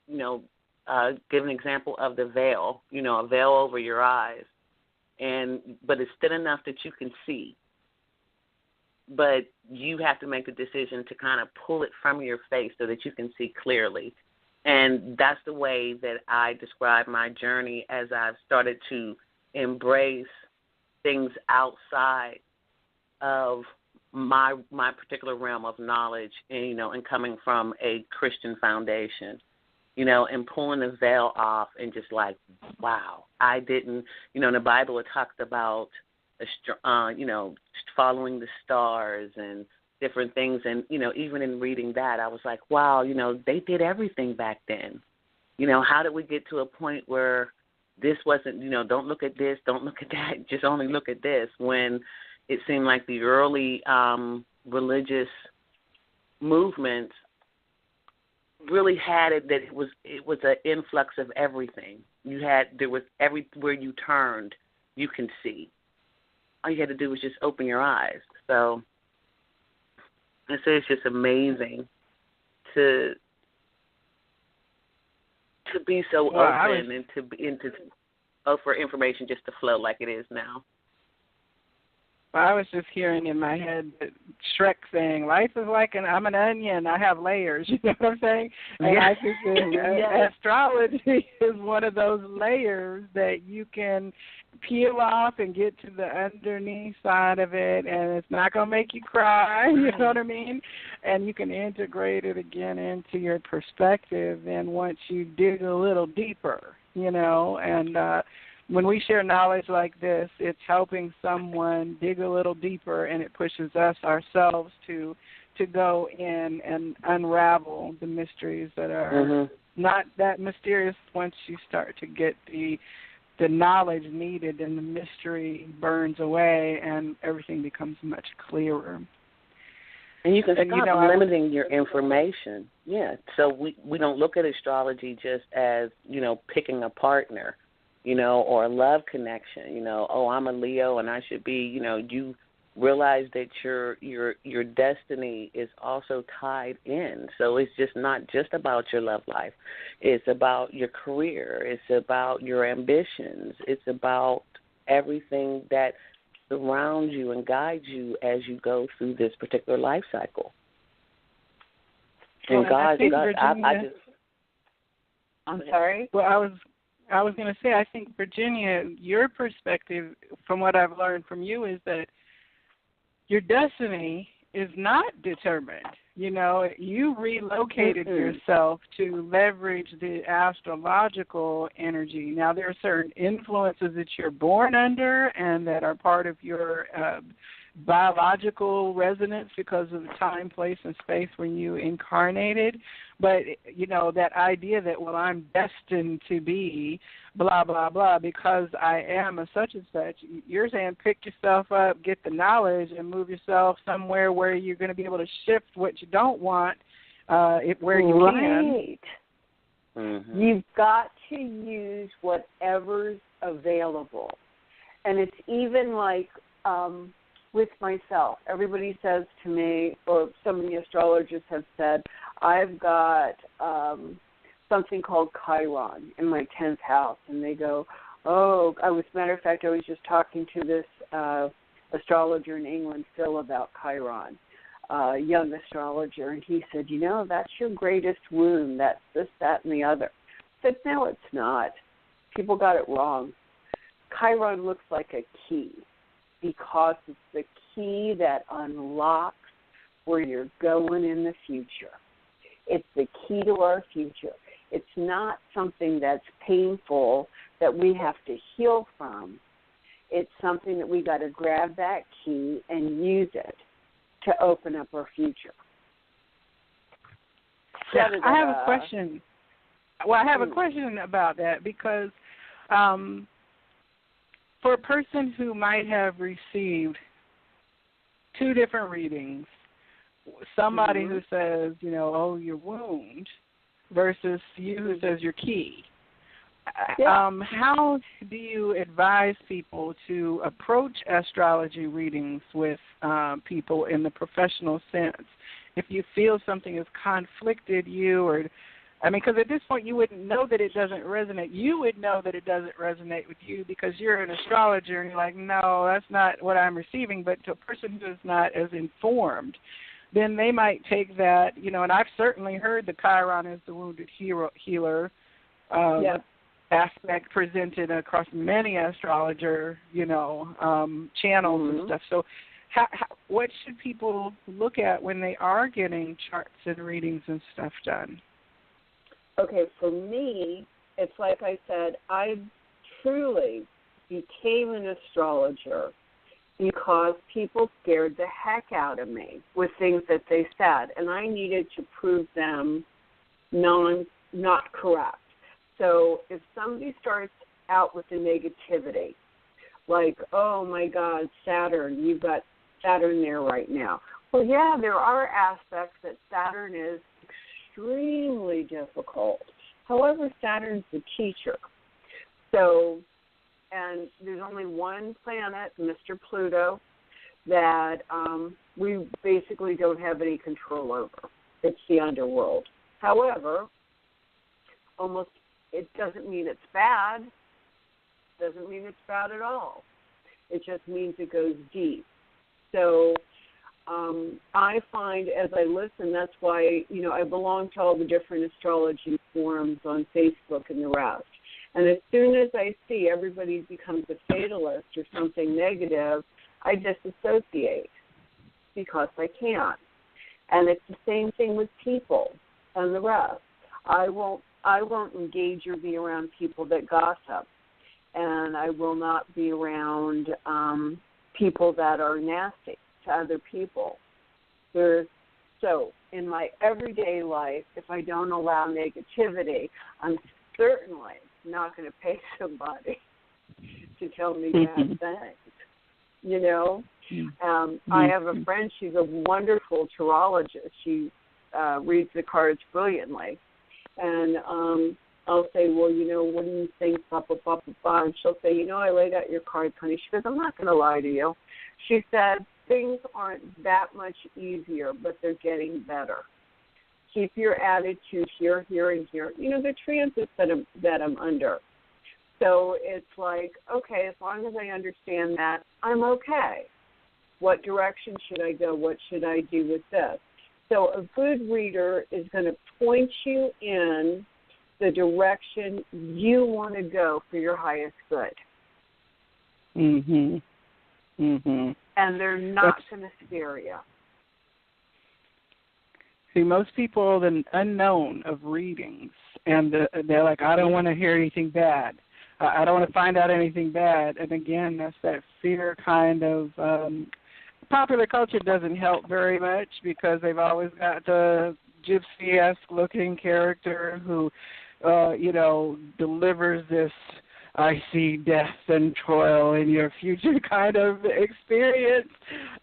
give an example of the veil, a veil over your eyes. but it's thin enough that you can see. But you have to make the decision to kind of pull it from your face so that you can see clearly. And that's the way that I describe my journey as I've started to embrace things outside of my particular realm of knowledge, and, and coming from a Christian foundation, and pulling the veil off and just like, wow, I didn't, in the Bible it talks about, following the stars and different things. And, even in reading that, I was like, wow, they did everything back then. How did we get to a point where this wasn't, don't look at this, don't look at that, just only look at this, when it seemed like the early religious movements really had it that it was an influx of everything. There was everywhere you turned, you can see. All you had to do was just open your eyes. So it's just amazing to be so open and for information just to flow like it is now. Well, I was just hearing in my head that Shrek saying, life is like I'm an onion, I have layers, you know what I'm saying? And I think that astrology is one of those layers that you can peel off and get to the underneath side of it, and it's not going to make you cry, you know what I mean? And you can integrate it again into your perspective, and once you dig a little deeper, and when we share knowledge like this, it's helping someone dig a little deeper, and it pushes us ourselves to go in and unravel the mysteries that are not that mysterious once you start to get the knowledge needed, and the mystery burns away and everything becomes much clearer. And you can stop limiting your information. Yeah, so we don't look at astrology just as, picking a partner, or a love connection, I'm a Leo and I should be, you realize that your destiny is also tied in. So it's just not just about your love life. It's about your career. It's about your ambitions. It's about everything that surrounds you and guides you as you go through this particular life cycle. And I'm sorry? Well, I was going to say, I think, Virginia, your perspective, from what I've learned from you, is that your destiny is not determined. You relocated yourself to leverage the astrological energy. Now, there are certain influences that you're born under and that are part of your biological resonance because of the time, place, and space when you incarnated. But, that idea that, well, I'm destined to be blah, blah, blah, because I am a such and such, you're saying pick yourself up, get the knowledge, and move yourself somewhere where you're going to be able to shift what you don't want where you can. Mm-hmm. You've got to use whatever's available. And it's even like with myself. Everybody says to me, or some of the astrologers have said, I've got something called Chiron in my 10th house. And they go, matter of fact, I was just talking to this astrologer in England, Phil, about Chiron, young astrologer. And he said, that's your greatest wound. That's this, that, and the other. I said, no, it's not. People got it wrong. Chiron looks like a key, because it's the key that unlocks where you're going in the future. It's the key to our future. It's not something that's painful that we have to heal from. It's something that we got to grab that key and use it to open up our future. Yeah, I have a question. Well, I have a question about that because for a person who might have received two different readings, somebody who says, your wound versus you who says your key, how do you advise people to approach astrology readings with people in the professional sense? If you feel something has conflicted you or I mean, because at this point you wouldn't know that it doesn't resonate. You would know that it doesn't resonate with you because you're an astrologer and you're like, no, that's not what I'm receiving. But to a person who is not as informed, then they might take that, you know, and I've certainly heard the Chiron is the wounded healer aspect presented across many astrologer, you know, channels and stuff. So what should people look at when they are getting charts and readings and stuff done? Okay, for me, it's like I said, I truly became an astrologer because people scared the heck out of me with things that they said, and I needed to prove them not correct. So if somebody starts out with the negativity, like, oh, my God, Saturn, you've got Saturn there right now. Well, yeah, there are aspects that Saturn is extremely difficult. However, Saturn's the teacher. So, and there's only one planet, Mr. Pluto, that we basically don't have any control over. It's the underworld. However, it doesn't mean it's bad. Doesn't mean it's bad at all. It just means it goes deep. So I find as I listen, that's why, you know, I belong to all the different astrology forums on Facebook and the rest. And as soon as I see everybody becomes a fatalist or something negative, I disassociate because I can't. And it's the same thing with people and the rest. I won't engage or be around people that gossip, and I will not be around people that are nasty to other people. So in my everyday life, if I don't allow negativity, I'm certainly not going to pay somebody to tell me bad things. You know, I have a friend. She's a wonderful tarologist. She reads the cards brilliantly. And I'll say, well, you know, what do you think, blah, blah, blah, blah, blah. And she'll say, you know, I laid out your cards, honey. She goes, I'm not going to lie to you. She said, things aren't that much easier, but they're getting better. Keep your attitude here, here, and here. You know, the transits that I'm under. So it's like, okay, as long as I understand that, I'm okay. What direction should I go? What should I do with this? So a good reader is going to point you in the direction you want to go for your highest good. Mhm. Mhm. And they're not going to scare you. See, most people, the unknown of readings, and they're like, I don't want to hear anything bad. I don't want to find out anything bad. And again, that's that fear kind of. Popular culture doesn't help very much because they've always got the gypsy-esque looking character who, you know, delivers this I see death and toil in your future kind of experience.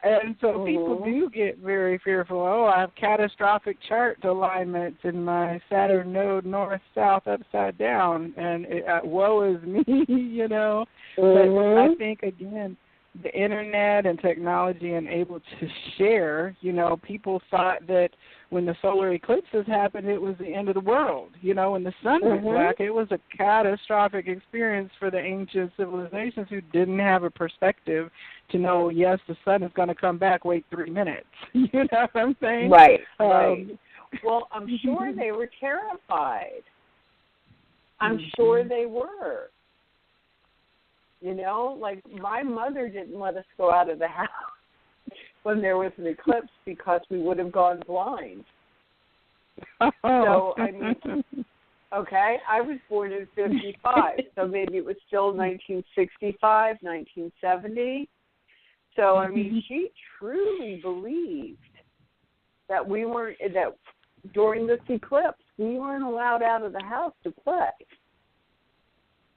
And so people do get very fearful. Oh, I have catastrophic chart alignments in my Saturn node north, south, upside down, and woe is me, you know. But I think, again, the internet and technology and able to share, you know, people thought that when the solar eclipses happened, it was the end of the world. You know, when the sun went black, it was a catastrophic experience for the ancient civilizations who didn't have a perspective to know, yes, the sun is going to come back, wait 3 minutes. You know what I'm saying? Right, right. Well, I'm sure they were terrified. I'm sure they were. You know, like my mother didn't let us go out of the house when there was an eclipse because we would have gone blind. So, I mean, okay, I was born in 55, so maybe it was still 1965, 1970. So, I mean, she truly believed that that during this eclipse, we weren't allowed out of the house to play.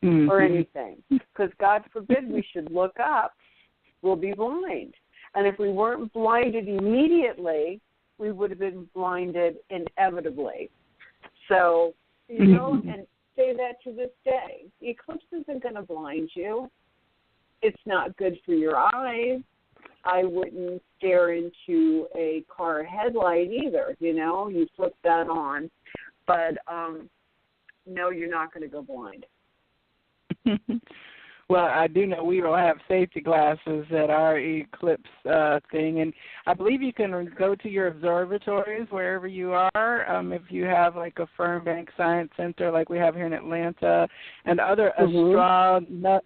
Or anything, because God forbid we should look up, we'll be blind. And if we weren't blinded immediately, we would have been blinded inevitably. So, you know, and say that to this day. The eclipse isn't going to blind you. It's not good for your eyes. I wouldn't stare into a car headlight either, you know. You flip that on. but no, you're not going to go blind. Well, I do know we will have safety glasses at our eclipse thing, and I believe you can go to your observatories wherever you are. If you have like a Fernbank Science Center like we have here in Atlanta, and other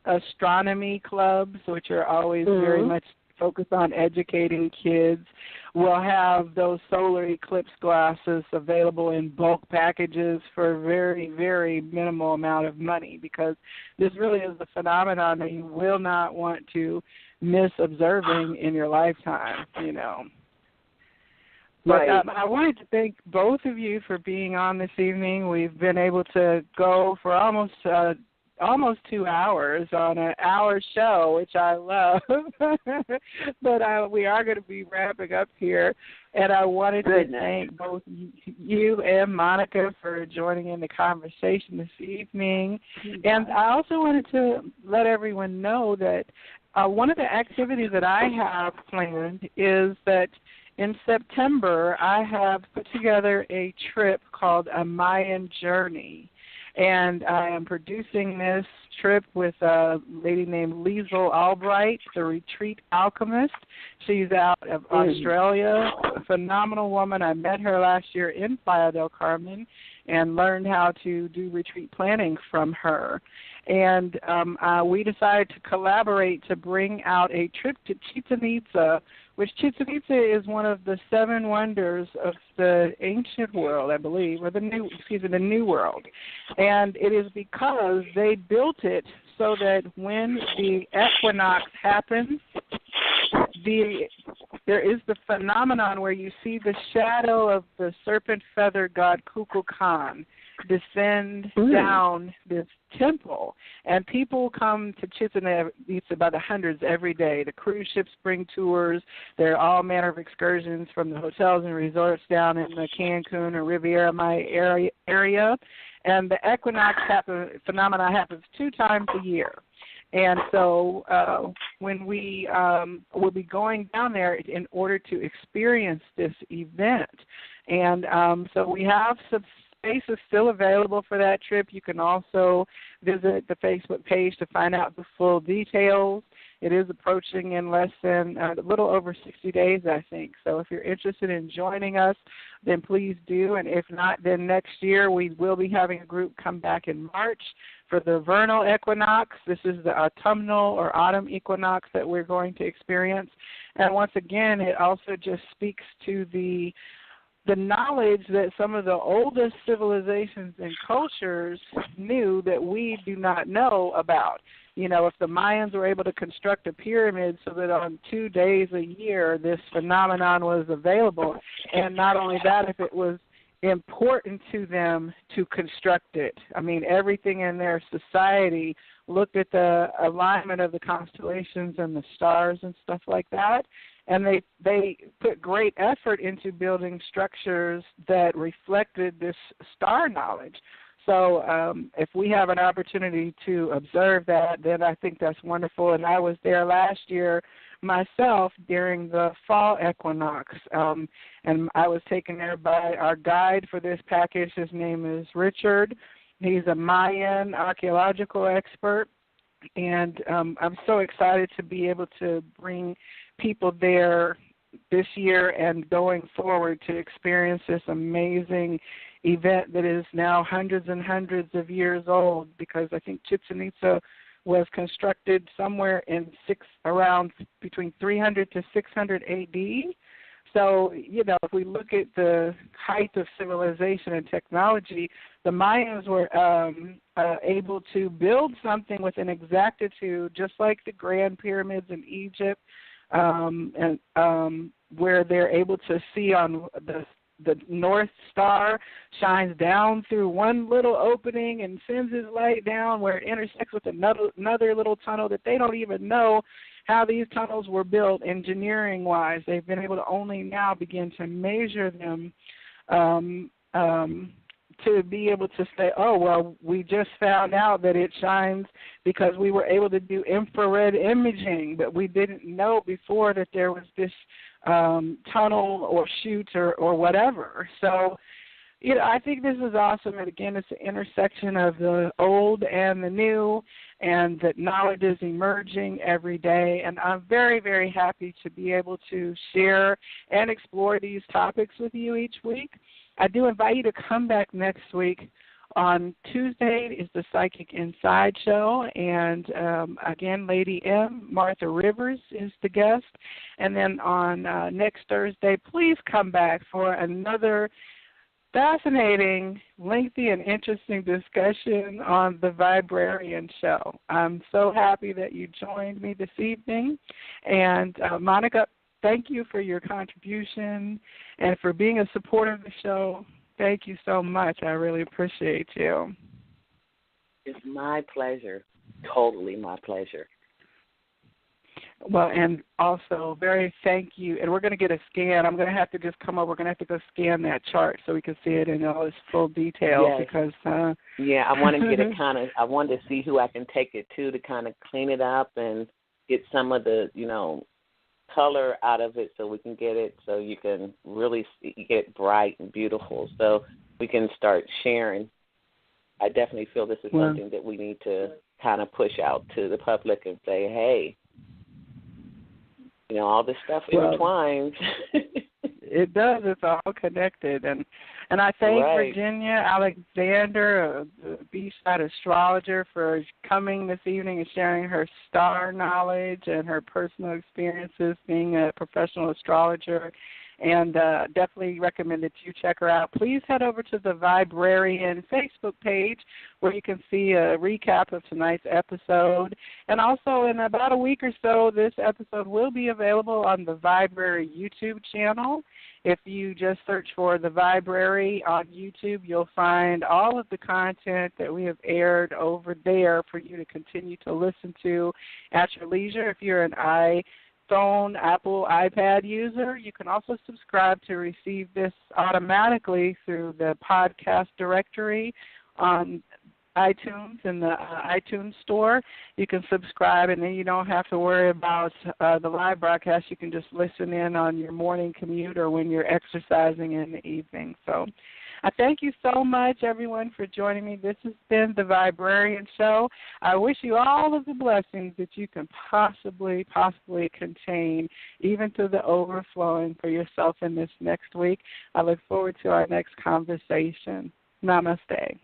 astronomy clubs, which are always very much focused on educating kids, will have those solar eclipse glasses available in bulk packages for a very, very minimal amount of money, because this really is a phenomenon that you will not want to miss observing in your lifetime, you know. But Right. I wanted to thank both of you for being on this evening. We've been able to go for almost 2 hours on an hour show, which I love. But we are going to be wrapping up here, and I wanted to thank both you and Monica for joining in the conversation this evening. And I also wanted to let everyone know that one of the activities that I have planned is that in September I have put together a trip called A Mayan Journey. And I am producing this trip with a lady named Liesl Albright, the Retreat Alchemist. She's out of Australia, a phenomenal woman. I met her last year in Playa del Carmen and learned how to do retreat planning from her. And we decided to collaborate to bring out a trip to Chichen Itza, which Chichen Itza is one of the 7 wonders of the ancient world, I believe, or the new world. And it is because they built it so that when the equinox happens, there is the phenomenon where you see the shadow of the serpent feather god Kukulkan descend down this temple, and people come to Chichen Itza by the hundreds every day. The cruise ships bring tours. There are all manner of excursions from the hotels and resorts down in the Cancun or Riviera Maya area, and the equinox phenomena happens 2 times a year. And so when we will be going down there in order to experience this event. And so we have some space is still available for that trip. You can also visit the Facebook page to find out the full details. It is approaching in less than a little over 60 days, I think. So if you're interested in joining us, then please do. And if not, then next year we will be having a group come back in March for the vernal equinox. This is the autumnal or autumn equinox that we're going to experience. And once again, it also just speaks to the knowledge that some of the oldest civilizations and cultures knew that we do not know about. You know, if the Mayans were able to construct a pyramid so that on 2 days a year this phenomenon was available, and not only that, if it was important to them to construct it. I mean, everything in their society looked at the alignment of the constellations and the stars and stuff like that, and they put great effort into building structures that reflected this star knowledge. So if we have an opportunity to observe that, then I think that's wonderful. And I was there last year myself during the fall equinox, and I was taken there by our guide for this package. His name is Richard. He's a Mayan archaeological expert, and I'm so excited to be able to bring people there this year and going forward to experience this amazing event that is now hundreds and hundreds of years old, because I think Chichen Itza was constructed somewhere in around between 300 to 600 AD. So, you know, if we look at the height of civilization and technology, the Mayans were able to build something with an exactitude, just like the Grand Pyramids in Egypt, and where they're able to see on the North Star shines down through one little opening and sends its light down where it intersects with another little tunnel that they don't even know how these tunnels were built engineering-wise. They've been able to only now begin to measure them to be able to say, oh, well, we just found out that it shines because we were able to do infrared imaging, but we didn't know before that there was this tunnel or chute or whatever. So, I think this is awesome. And again, it's the intersection of the old and the new, and that knowledge is emerging every day. And I'm very, very happy to be able to share and explore these topics with you each week. I do invite you to come back next week. On Tuesday is the Psychic Inside Show, and again, Lady M, Martha Rivers, is the guest. And then on next Thursday, please come back for another fascinating, lengthy, and interesting discussion on the Viberarian Show. I'm so happy that you joined me this evening. And Monica, thank you for your contribution and for being a supporter of the show. Thank you so much. I really appreciate you. It's my pleasure. Totally my pleasure. Well, and also very thank you. And we're going to get a scan. I'm going to have to just come over. We're going to have to go scan that chart so we can see it in all its full detail. Yes. Because yeah, I want to get it I wanted to see who I can take it to kind of clean it up and get some of the, color out of it so we can get it so you can really get bright and beautiful so we can start sharing. I definitely feel this is something that we need to kind of push out to the public and say, hey, all this stuff intertwines. It does. It's all connected. And I thank Virginia Alexander, a B-side astrologer, for coming this evening and sharing her star knowledge and her personal experiences being a professional astrologer. And definitely recommend that you check her out. Please head over to the Viberarian Facebook page where you can see a recap of tonight's episode. And also in about a week or so, this episode will be available on the Viberary YouTube channel. If you just search for the Viberary on YouTube, you'll find all of the content that we have aired over there for you to continue to listen to at your leisure. If you're an iPhone, Apple, iPad user, you can also subscribe to receive this automatically through the podcast directory on iTunes in the iTunes store. You can subscribe, and then you don't have to worry about the live broadcast. You can just listen in on your morning commute or when you're exercising in the evening. So I thank you so much, everyone, for joining me. This has been the Viberarian Show. I wish you all of the blessings that you can possibly contain, even to the overflowing for yourself in this next week. I look forward to our next conversation. Namaste.